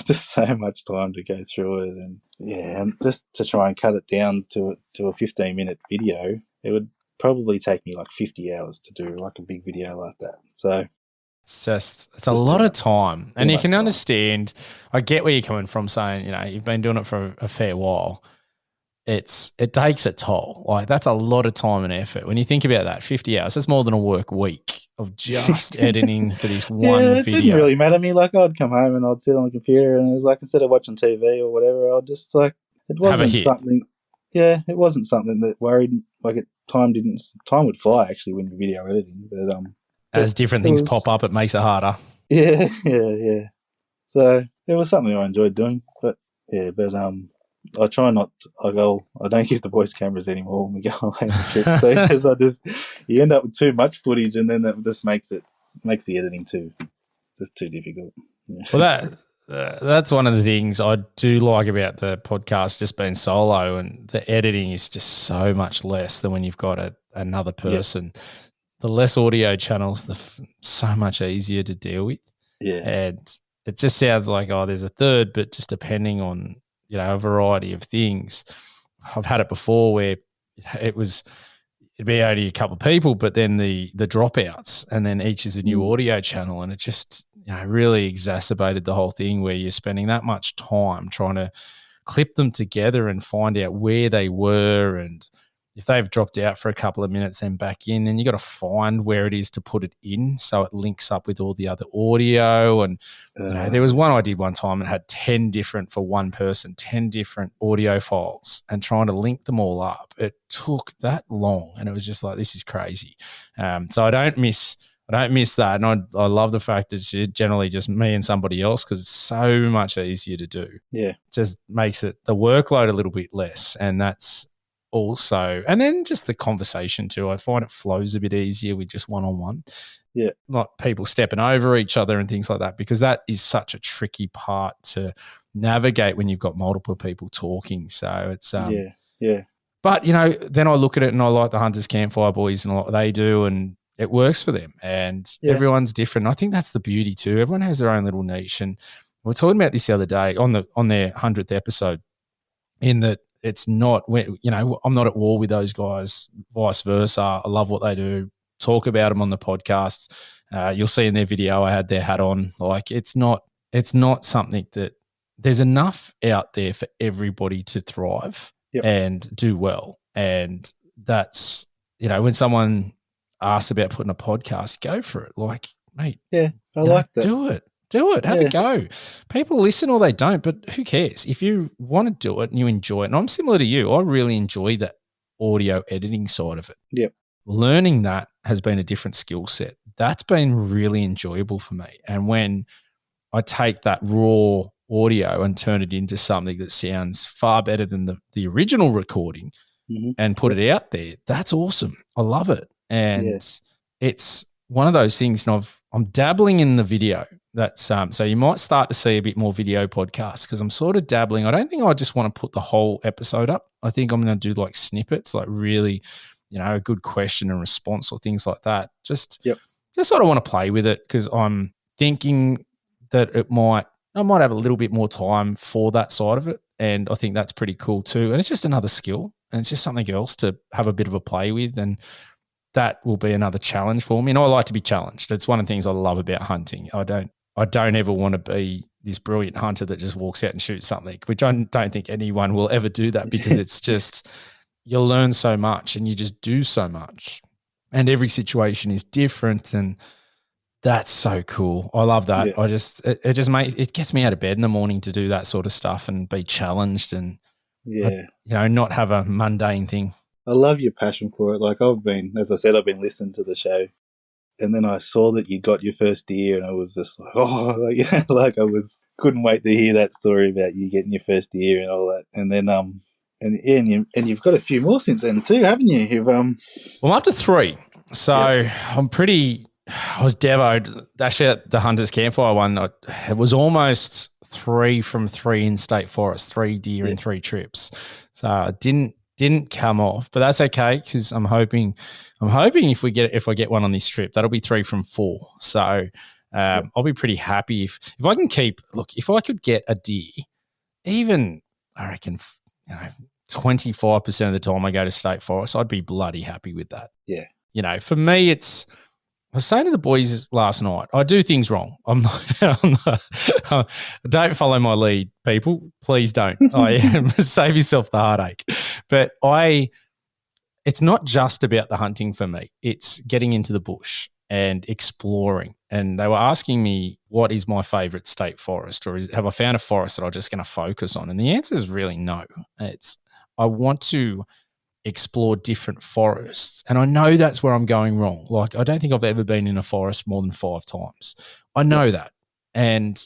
just so much time to go through it, and just to try and cut it down to a 15-minute video, it would probably take me like 50 hours to do like a big video like that. So it's a lot of time, and you can understand. I get where you're coming from, saying you've been doing it for a fair while. It takes a toll. Like, that's a lot of time and effort. When you think about that, 50 hours, that's more than a work week of just editing for this one video. It didn't really matter to me. Like, I'd come home and I'd sit on the computer, and it was like, instead of watching TV or whatever, I'd just it wasn't something. Yeah, it wasn't something that worried. Like, time would fly actually when you're video editing. But as different things pop up, it makes it harder. Yeah. So it was something I enjoyed doing, but I try not. I don't give the boys cameras anymore when we go away on the trip, because you end up with too much footage, and then that just makes the editing too difficult. Yeah. Well, that's one of the things I do like about the podcast just being solo, and the editing is just so much less than when you've got another person. Yep. the less audio channels, so much easier to deal with. Yeah. And it just sounds like, oh, there's a third, but just depending on, a variety of things. I've had it before where it'd be only a couple of people, but then the dropouts, and then each is a new audio channel, and it just really exacerbated the whole thing where you're spending that much time trying to clip them together and find out where they were, and if they've dropped out for a couple of minutes then back in, then you got to find where it is to put it in so it links up with all the other audio. And there was one I did one time and had 10 different for one person, 10 different audio files, and trying to link them all up. It took that long, and it was just like, this is crazy. So I don't miss that, and I love the fact that it's generally just me and somebody else, because it's so much easier to do. Yeah, it just makes the workload a little bit less, and that's also, and then just the conversation too. I find it flows a bit easier with just one-on-one. Yeah, not people stepping over each other and things like that, because that is such a tricky part to navigate when you've got multiple people talking. So it's yeah. But then I look at it and I like the Hunters Campfire Boys and what they do, and it works for them, and everyone's different. I think that's the beauty too. Everyone has their own little niche, and we were talking about this the other day on their 100th episode, in that it's not, I'm not at war with those guys, vice versa. I love what they do. Talk about them on the podcast. You'll see in their video I had their hat on. Like, it's not something that there's enough out there for everybody to thrive and do well. And that's, when someone asks about putting a podcast, go for it. Like, mate, I like that. Do it. Have a go. People listen or they don't, but who cares? If you want to do it and you enjoy it, and I'm similar to you, I really enjoy that audio editing side of it. Yep. Learning that has been a different skill set. That's been really enjoyable for me. And when I take that raw audio and turn it into something that sounds far better than the original recording and put it out there, that's awesome. I love it. And it's one of those things, and I'm dabbling in the video. That's so you might start to see a bit more video podcasts, because I'm sort of dabbling. I don't think I just want to put the whole episode up. I think I'm going to do like snippets, like really, a good question and response or things like that. Just sort of want to play with it, because I'm thinking that I might have a little bit more time for that side of it, and I think that's pretty cool too. And it's just another skill, and it's just something else to have a bit of a play with, and that will be another challenge for me. And I like to be challenged. It's one of the things I love about hunting. I don't ever want to be this brilliant hunter that just walks out and shoots something, which I don't think anyone will ever do that, because it's just, you'll learn so much and you just do so much, and every situation is different, and that's so cool. I love that. Yeah. It gets me out of bed in the morning to do that sort of stuff and be challenged, and not have a mundane thing. I love your passion for it. Like, as I said, I've been listening to the show, and then I saw that you got your first deer, and I was just like, couldn't wait to hear that story about you getting your first deer and all that. And then, and you've got a few more since then too, haven't you? Well, I'm up to 3. So I was devoed. Actually, at the Hunters Campfire one, it was almost 3 from 3 in State Forest, 3 deer in 3 trips. So I didn't come off, but that's okay, because I'm hoping if I get one on this trip, that'll be 3 from 4. So I'll be pretty happy if I can if I could get a deer, even I reckon 25% of the time I go to State Forest, I'd be bloody happy with that. Yeah. For me, I was saying to the boys last night, I do things wrong. Don't follow my lead, people. Please don't. Save yourself the heartache. But it's not just about the hunting for me. It's getting into the bush and exploring. And they were asking me, what is my favorite state forest, or have I found a forest that I'm just going to focus on? And the answer is really no. I want to explore different forests. And I know that's where I'm going wrong. Like, I don't think I've ever been in a forest more than 5 times. I know that. And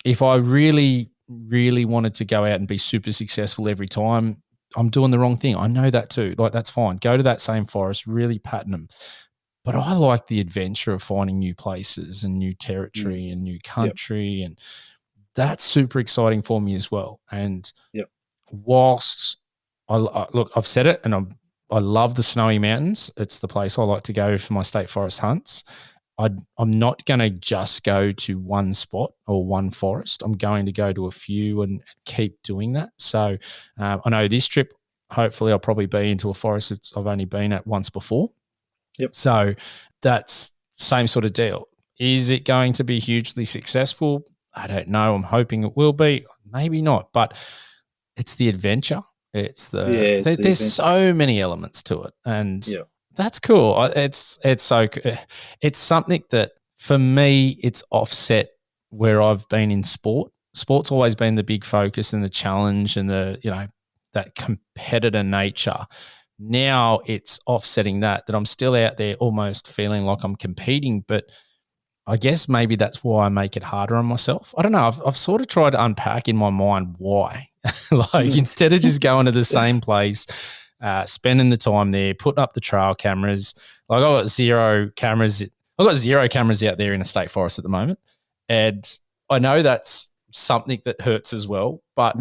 if I really, really wanted to go out and be super successful every time, I'm doing the wrong thing. I know that too. Like, that's fine. Go to that same forest, really pattern them. But I like the adventure of finding new places and new territory and new country. And that's super exciting for me as well. And whilst look, I've said it, and I love the Snowy Mountains. It's the place I like to go for my state forest hunts. I'm not going to just go to one spot or one forest. I'm going to go to a few and keep doing that. So I know this trip, hopefully I'll probably be into a forest that I've only been at once before. Yep. So that's same sort of deal. Is it going to be hugely successful? I don't know. I'm hoping it will be. Maybe not, but it's the adventure. It's there's so many elements to it, and that's cool. It's something that for me it's offset where I've been in sport. Sport's always been the big focus and the challenge and that competitor nature. Now it's offsetting that I'm still out there almost feeling like I'm competing, but I guess maybe that's why I make it harder on myself. I don't know. I've sort of tried to unpack in my mind why. Instead of just going to the same place, spending the time there, putting up the trail cameras. Like I've got zero cameras out there in a state forest at the moment. And I know that's something that hurts as well, but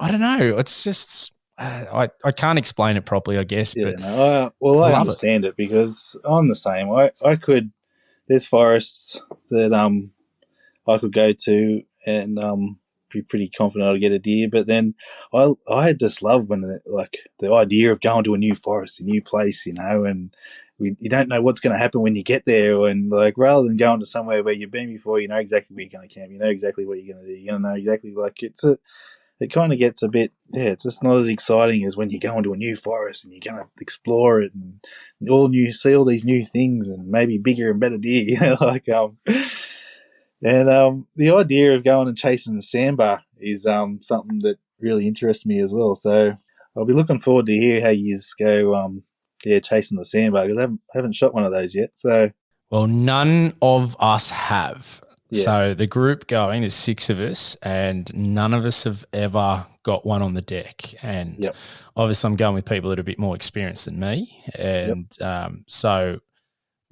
I don't know. It's just I can't explain it properly, I guess. Yeah, but I understand it because I'm the same. I could. There's forests that I could go to and be pretty confident I'd get a deer, but then I just love when the idea of going to a new forest, a new place, and you don't know what's going to happen when you get there, and rather than going to somewhere where you've been before, you know exactly where you're going to camp, you know exactly what you're going to do, you're going to know exactly it kind of gets a bit, it's just not as exciting as when you go into a new forest and you're going to explore it and see all these new things and maybe bigger and better deer, and the idea of going and chasing the sambar is something that really interests me as well. So I'll be looking forward to hear how you go, chasing the sambar because I haven't shot one of those yet. So, well, none of us have. Yeah. So the group going, there's 6 of us, and none of us have ever got one on the deck. And obviously I'm going with people that are a bit more experienced than me. And so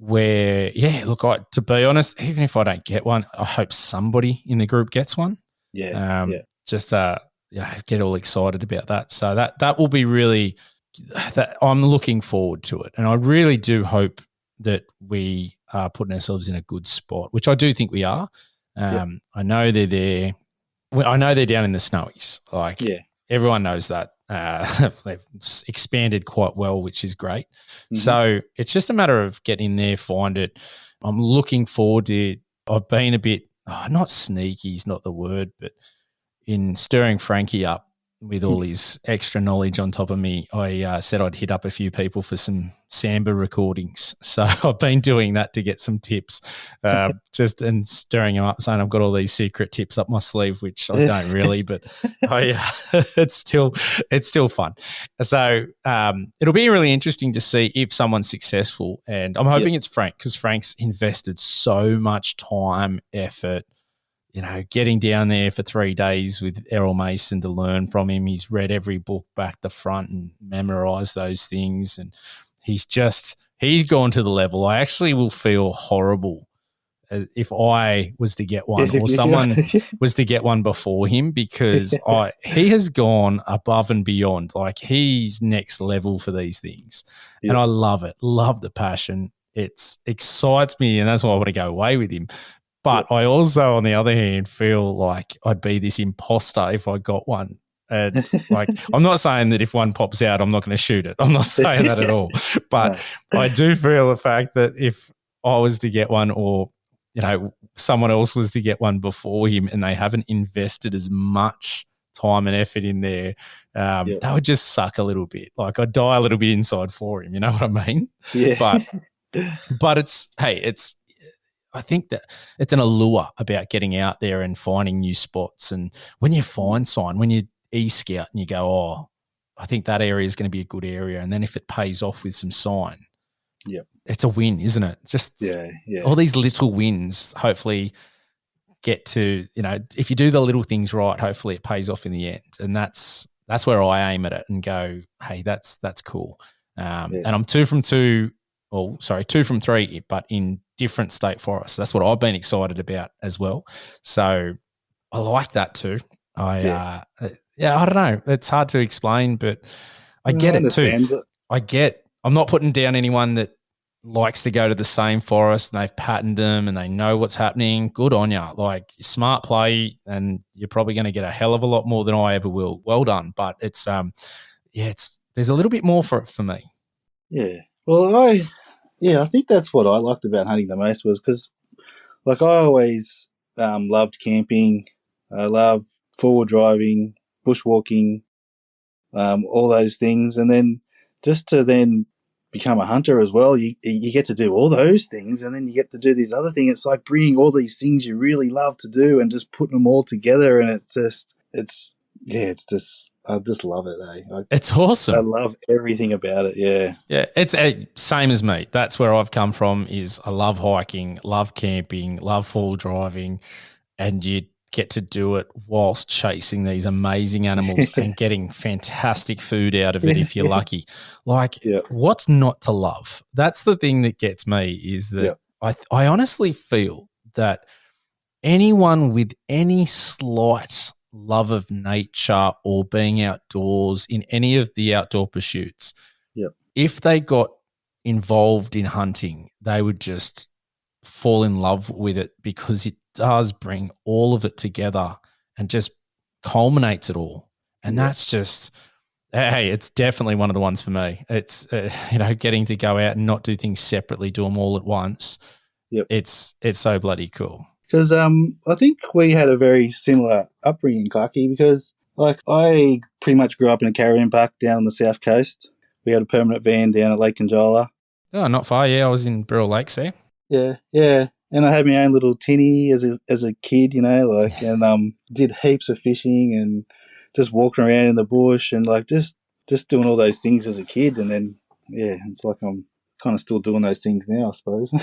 to be honest, even if I don't get one, I hope somebody in the group gets one. Just get all excited about that. So that will be really that I'm looking forward to it. And I really do hope that we are putting ourselves in a good spot, which I do think we are. I know they're there. I know they're down in the Snowies. Everyone knows that. They've expanded quite well, which is great. Mm-hmm. So it's just a matter of getting in there, find it. I'm looking forward to it. I've been a bit, not sneaky is not the word, but in stirring Frankie up with all his extra knowledge on top of me, I said I'd hit up a few people for some Samba recordings. So I've been doing that to get some tips, and stirring them up, saying I've got all these secret tips up my sleeve, which I don't really, but it's still fun. So it'll be really interesting to see if someone's successful, and I'm hoping it's Frank because Frank's invested so much time, effort, getting down there for 3 days with Errol Mason to learn from him. He's read every book back to front and memorized those things. And he's gone to the level. I actually will feel horrible if I was to get one or someone was to get one before him because he has gone above and beyond. He's next level for these things. And I love it. Love the passion. It excites me. And that's why I want to go away with him. But I also, on the other hand, feel like I'd be this imposter if I got one. And I'm not saying that if one pops out, I'm not going to shoot it. I'm not saying that at all. But I do feel the fact that if I was to get one or, someone else was to get one before him and they haven't invested as much time and effort in there, that would just suck a little bit. I'd die a little bit inside for him. You know what I mean? Yeah. But I think that it's an allure about getting out there and finding new spots. And when you find sign, when you e-scout and you go, I think that area is going to be a good area. And then if it pays off with some sign, it's a win, isn't it? Just all these little wins hopefully get to, if you do the little things right, hopefully it pays off in the end. And that's where I aim at it and go, hey, that's cool. And I'm 2 from 3, but in different state forests. That's what I've been excited about as well. So I like that too. I don't know. It's hard to explain, but I get it too. I'm not putting down anyone that likes to go to the same forest and they've patterned them and they know what's happening. Good on you. Like, smart play, and you're probably going to get a hell of a lot more than I ever will. Well done. But it's there's a little bit more for it for me. Yeah. Well, I think that's what I liked about hunting the most, was because, like, I always loved camping. I love forward driving, bushwalking, all those things, and then just to then become a hunter as well, you get to do all those things, and then you get to do these other things. It's like bringing all these things you really love to do and just putting them all together, and I just love it. It's awesome. I love everything about it. Yeah. It's same as me. That's where I've come from. Is I love hiking, love camping, love forward driving, and you get to do it whilst chasing these amazing animals and getting fantastic food out of it if you're lucky. Like, what's not to love? That's the thing that gets me, is that I honestly feel that anyone with any slight love of nature or being outdoors in any of the outdoor pursuits, if they got involved in hunting, they would just fall in love with it, because it does bring all of it together and just culminates it all. And that's just, hey, it's definitely one of the ones for me. It's, getting to go out and not do things separately, do them all at once. It's so bloody cool. Because I think we had a very similar upbringing, Clarky, because, like, I pretty much grew up in a caravan park down on the South Coast. We had a permanent van down at Lake Conjola. Oh, not far. Yeah, I was in Burrill Lakes there. Yeah. And I had my own little tinny as a kid, and did heaps of fishing and just walking around in the bush and, like, just doing all those things as a kid. And then, it's like I'm kind of still doing those things now, I suppose.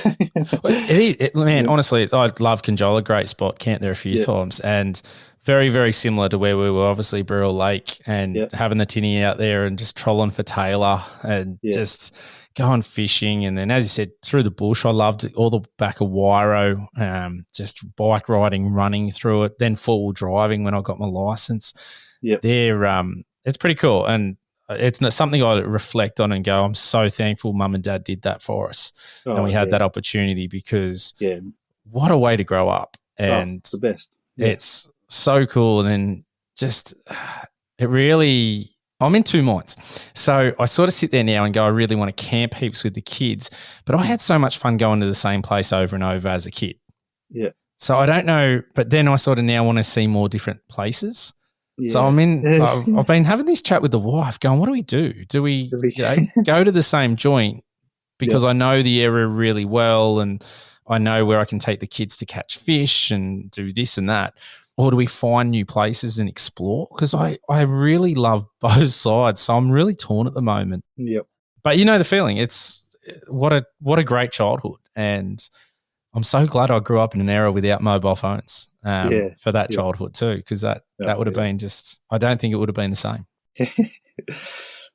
Honestly, I love Conjola, great spot. Camped there a few times, and very, very similar to where we were, obviously Burrill Lake, and having the tinny out there and just trolling for Tailor and just going fishing. And then, as you said, through the bush, I loved all the back of Wairo, just bike riding, running through it, then four-wheel driving when I got my license. It's pretty cool. And it's not something I reflect on and go, I'm so thankful Mum and Dad did that for us. And we had that opportunity, because what a way to grow up. And it's the best. It's so cool. And then just it really, I'm in two minds. So I sort of sit there now and go, I really want to camp heaps with the kids, but I had so much fun going to the same place over and over as a kid. Yeah. So I don't know, but then I sort of now want to see more different places. Yeah. So I've been having this chat with the wife going, what do we do? Do we go to the same joint, because I know the area really well and I know where I can take the kids to catch fish and do this and that? Or do we find new places and explore? Because I really love both sides. So I'm really torn at the moment. Yep. But you know the feeling. It's what a great childhood. And I'm so glad I grew up in an era without mobile phones for that childhood too, because that would have been just, I don't think it would have been the same.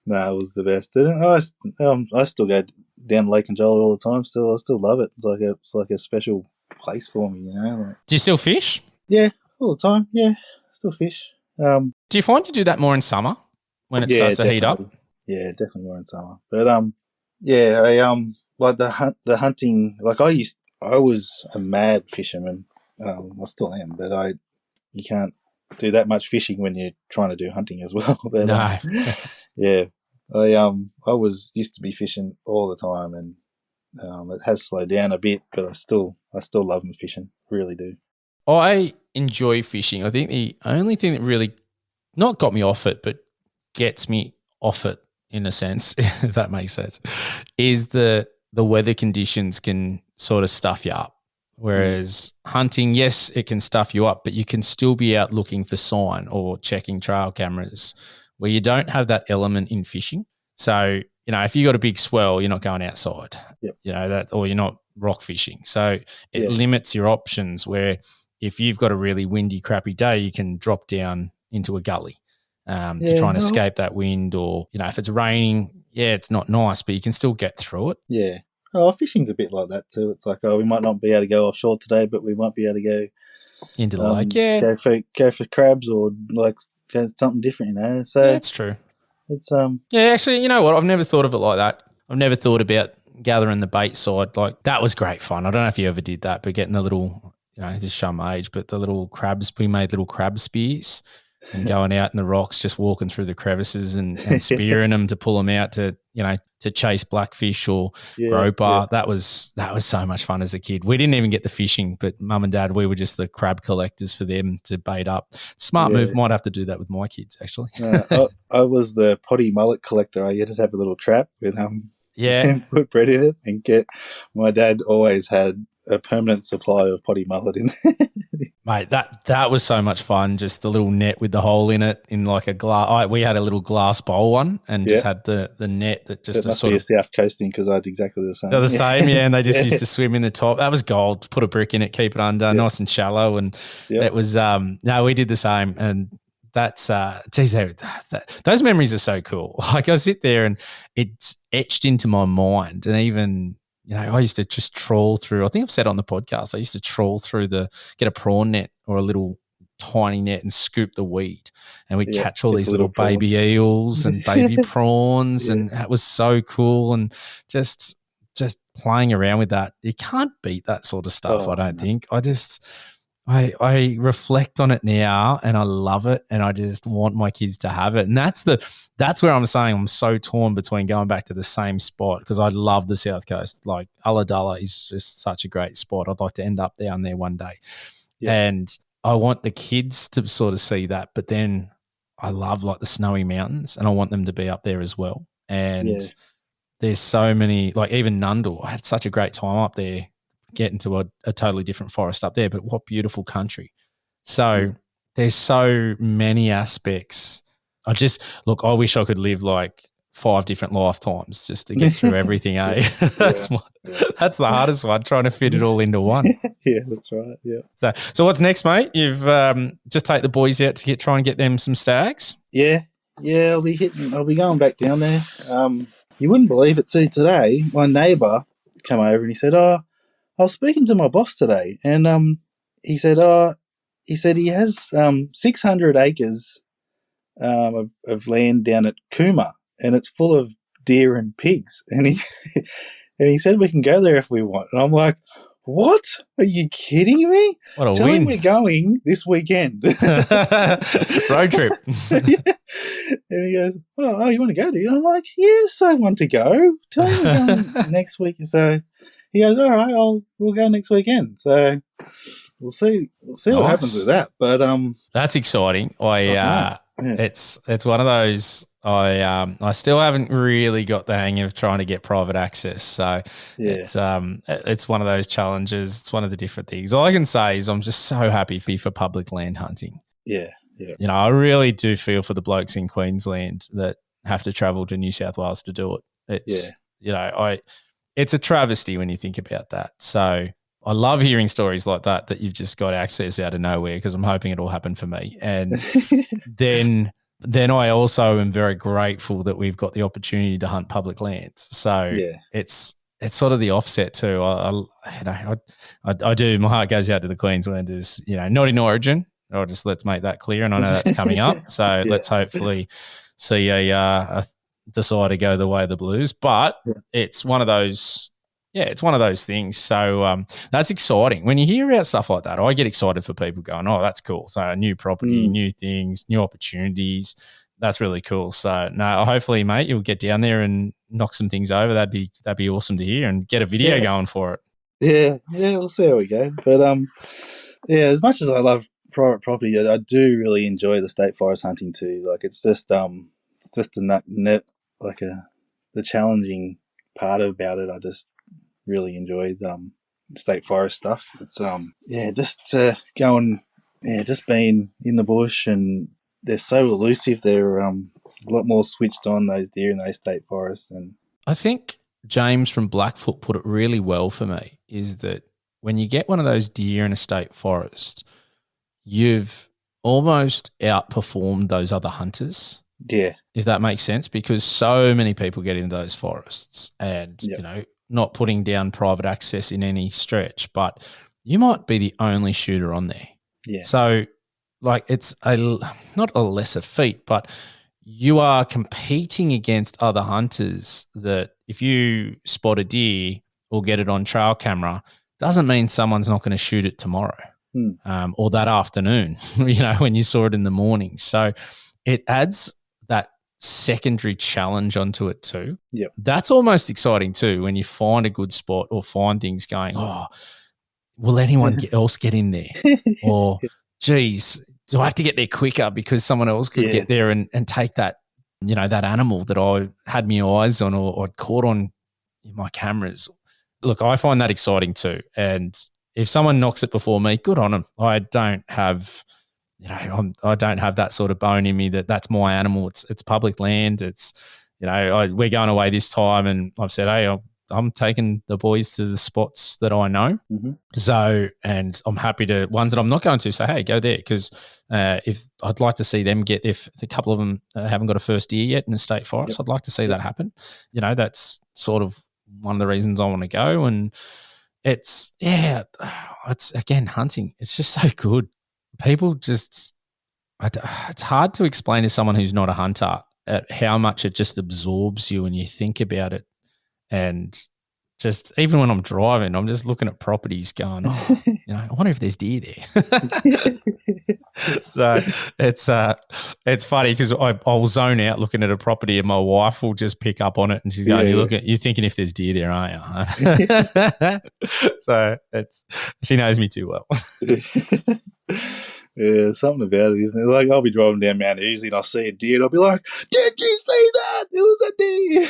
No, it was the best. I still go down Lake Conjola all the time. Still, I still love it. It's like a special place for me, Like, do you still fish? Yeah, all the time. Yeah, still fish. Do you find you do that more in summer when it starts to heat up? Yeah, definitely more in summer. But I like the hunting. Like I was a mad fisherman. I still am, but you can't do that much fishing when you're trying to do hunting as well. But, no. I used to be fishing all the time, and it has slowed down a bit, but I still love fishing. Really do. I enjoy fishing. I think the only thing that really not got me off it, but gets me off it in a sense, if that makes sense, is the weather conditions can sort of stuff you up. Whereas hunting, yes, it can stuff you up, but you can still be out looking for sign or checking trail cameras, where you don't have that element in fishing. So, if you got a big swell, you're not going outside. Yep. Or you're not rock fishing. So it limits your options, where if you've got a really windy, crappy day, you can drop down into a gully to try and escape that wind. Or, if it's raining, it's not nice, but you can still get through it. Yeah. Oh, fishing's a bit like that too. It's like, we might not be able to go offshore today, but we might be able to go into the lake. Yeah. Go for crabs or like go something different, So that's true. It's Yeah, actually, you know what? I've never thought of it like that. I've never thought about gathering the bait side. Like, that was great fun. I don't know if you ever did that, but getting the little, just show my age, but the little crabs, we made little crab spears and going out in the rocks, just walking through the crevices and spearing them to pull them out to chase blackfish or groper. Yeah. That was so much fun as a kid. We didn't even get the fishing, but mum and dad, we were just the crab collectors for them to bait up. Smart move. Might have to do that with my kids, actually. I was the Poddy mullet collector. I just have a little trap with and put bread in it and get. My dad always had a permanent supply of Poddy mullet in there. Mate, that was so much fun. Just the little net with the hole in it in like a glass. We had a little glass bowl one and just had the net that just must be a South Coast thing because I had exactly the same. They're the same, and they just used to swim in the top. That was gold. Put a brick in it, keep it under, nice and shallow, and it was. No, we did the same, and that's those memories are so cool. Like I sit there and it's etched into my mind, and even. I used to just trawl through. I think I've said on the podcast. I used to trawl through get a prawn net or a little tiny net and scoop the weed, and we'd catch all these little baby eels and baby prawns, and that was so cool. And just playing around with that, you can't beat that sort of stuff. I don't think. I reflect on it now and I love it, and I just want my kids to have it. And that's where I'm saying I'm so torn between going back to the same spot because I love the South Coast. Like Ulladulla is just such a great spot. I'd like to end up down there one day. Yeah. And I want the kids to sort of see that, but then I love like the snowy mountains and I want them to be up there as well. And there's so many, like even Nundle, I had such a great time up there. Get into a totally different forest up there, but what beautiful country. So there's so many aspects. I wish I could live like 5 different lifetimes just to get through everything. That's the hardest one, trying to fit it all into one. Yeah, that's right. Yeah. So what's next, mate? You've just take the boys out to try and get them some stags. Yeah. I'll be going back down there. You wouldn't believe it too. Today, my neighbour came over and he said, I was speaking to my boss today, and he said he has 600 acres of land down at Cooma, and it's full of deer and pigs. And he said we can go there if we want. And I'm like, what? Are you kidding me? What a Tell win! him we're going this weekend. Road trip. Yeah. And he goes, oh, you want to go? Do you? And I'm like, yes, I want to go. Tell him we're going next week. So. He goes, all right, we'll go next weekend. So we'll see what happens with that. But that's exciting. It's one of those. I still haven't really got the hang of trying to get private access. So it's one of those challenges. It's one of the different things. All I can say is I'm just so happy for public land hunting. Yeah. I really do feel for the blokes in Queensland that have to travel to New South Wales to do it. It's a travesty when you think about that. So I love hearing stories like that you've just got access out of nowhere because I'm hoping it'll happen for me. And then I also am very grateful that we've got the opportunity to hunt public lands. So it's sort of the offset too. I do. My heart goes out to the Queenslanders. Not in Origin. Let's make that clear. And I know that's coming up. So let's hopefully see a decide to go the way of the Blues, but it's one of those. Yeah, it's one of those things. So that's exciting. When you hear about stuff like that, I get excited for people going, "Oh, that's cool." So new property, new things, new opportunities. That's really cool. So no, hopefully, mate, you'll get down there and knock some things over. That'd be awesome to hear and get a video going for it. Yeah, we'll see how we go. But as much as I love private property, I do really enjoy the state forest hunting too. Like it's just the challenging part about it. I just really enjoy the state forest stuff. It's just being in the bush, and they're so elusive. They're a lot more switched on, those deer in those state forests. And I think James from Blackfoot put it really well for me, is that when you get one of those deer in a state forest, you've almost outperformed those other hunters. Yeah. If that makes sense, because so many people get into those forests and, not putting down private access in any stretch, but you might be the only shooter on there. Yeah. So, like, it's not a lesser feat, but you are competing against other hunters that if you spot a deer or get it on trail camera, doesn't mean someone's not going to shoot it tomorrow or that afternoon, when you saw it in the morning. So it adds that secondary challenge onto it too. Yep. That's almost exciting too when you find a good spot or find things going, will anyone else get in there? Or, geez, do I have to get there quicker because someone else could get there and take that, that animal that I had my eyes on or caught on my cameras. Look, I find that exciting too. And if someone knocks it before me, good on them. I don't have, I don't have that sort of bone in me that's my animal. It's public land. It's, we're going away this time and I've said, hey, I'm taking the boys to the spots that I know. Mm-hmm. So, and I'm happy to, ones that I'm not going to say, hey, go there. Because if I'd like to see them if a couple of them haven't got a first deer yet in the state forest, I'd like to see that happen. That's sort of one of the reasons I want to go. And it's again, hunting. It's just so good. People just, it's hard to explain to someone who's not a hunter at how much it just absorbs you when you think about it. And just even when I'm driving, I'm just looking at properties going, I wonder if there's deer there. So it's funny because I'll zone out looking at a property and my wife will just pick up on it and she's going, you're thinking if there's deer there, aren't you? So she knows me too well. Yeah, something about it, isn't it? Like I'll be driving down Mount Easy and I'll see a deer and I'll be like, did you see that? It was a deer.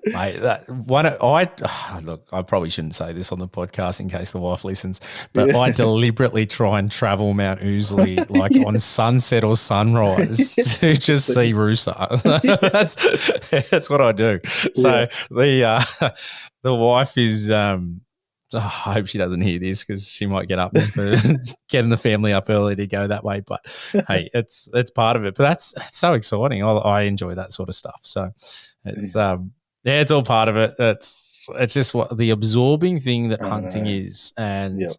Mate, look, I probably shouldn't say this on the podcast in case the wife listens, but I deliberately try and travel Mount Ousley on sunset or sunrise to just see Rusa. That's what I do. So the wife is I hope she doesn't hear this because she might get up for getting the family up early to go that way. But hey, it's part of it. But it's so exciting. I enjoy that sort of stuff. So it's it's all part of it. It's just what the absorbing thing that hunting is, and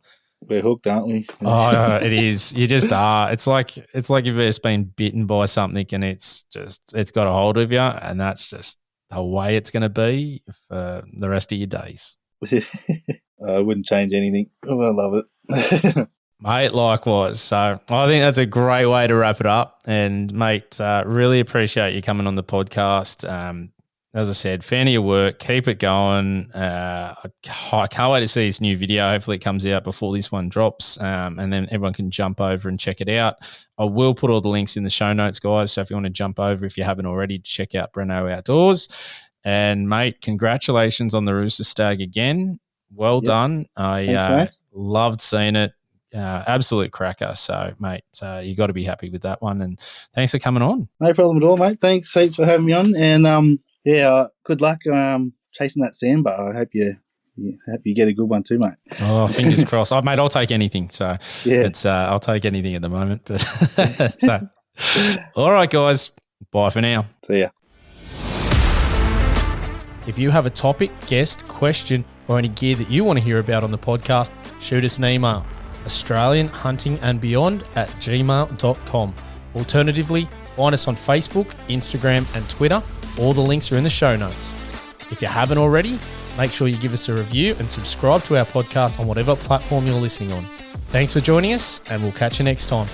we're hooked, aren't we? It is. You just are. It's like you've just been bitten by something, and it's got a hold of you, and that's just the way it's going to be for the rest of your days. I wouldn't change anything. Oh, I love it. Mate, likewise. So I think that's a great way to wrap it up. And, mate, really appreciate you coming on the podcast. As I said, fan of your work. Keep it going. I can't wait to see this new video. Hopefully it comes out before this one drops, and then everyone can jump over and check it out. I will put all the links in the show notes, guys. So if you want to jump over, if you haven't already, check out Breno Outdoors. And, mate, congratulations on the Rusa Stag again. Well done. I loved seeing it. Absolute cracker. So, mate, you got to be happy with that one. And thanks for coming on. No problem at all, mate. Thanks heaps for having me on. And, good luck chasing that sandbar. I hope you get a good one too, mate. Oh, fingers crossed. Mate, I'll take anything. So, I'll take anything at the moment. But so, all right, guys. Bye for now. See ya. If you have a topic, guest, question, or any gear that you want to hear about on the podcast, shoot us an email, australianhuntingandbeyond@gmail.com. Alternatively, find us on Facebook, Instagram, and Twitter. All the links are in the show notes. If you haven't already, make sure you give us a review and subscribe to our podcast on whatever platform you're listening on. Thanks for joining us, and we'll catch you next time.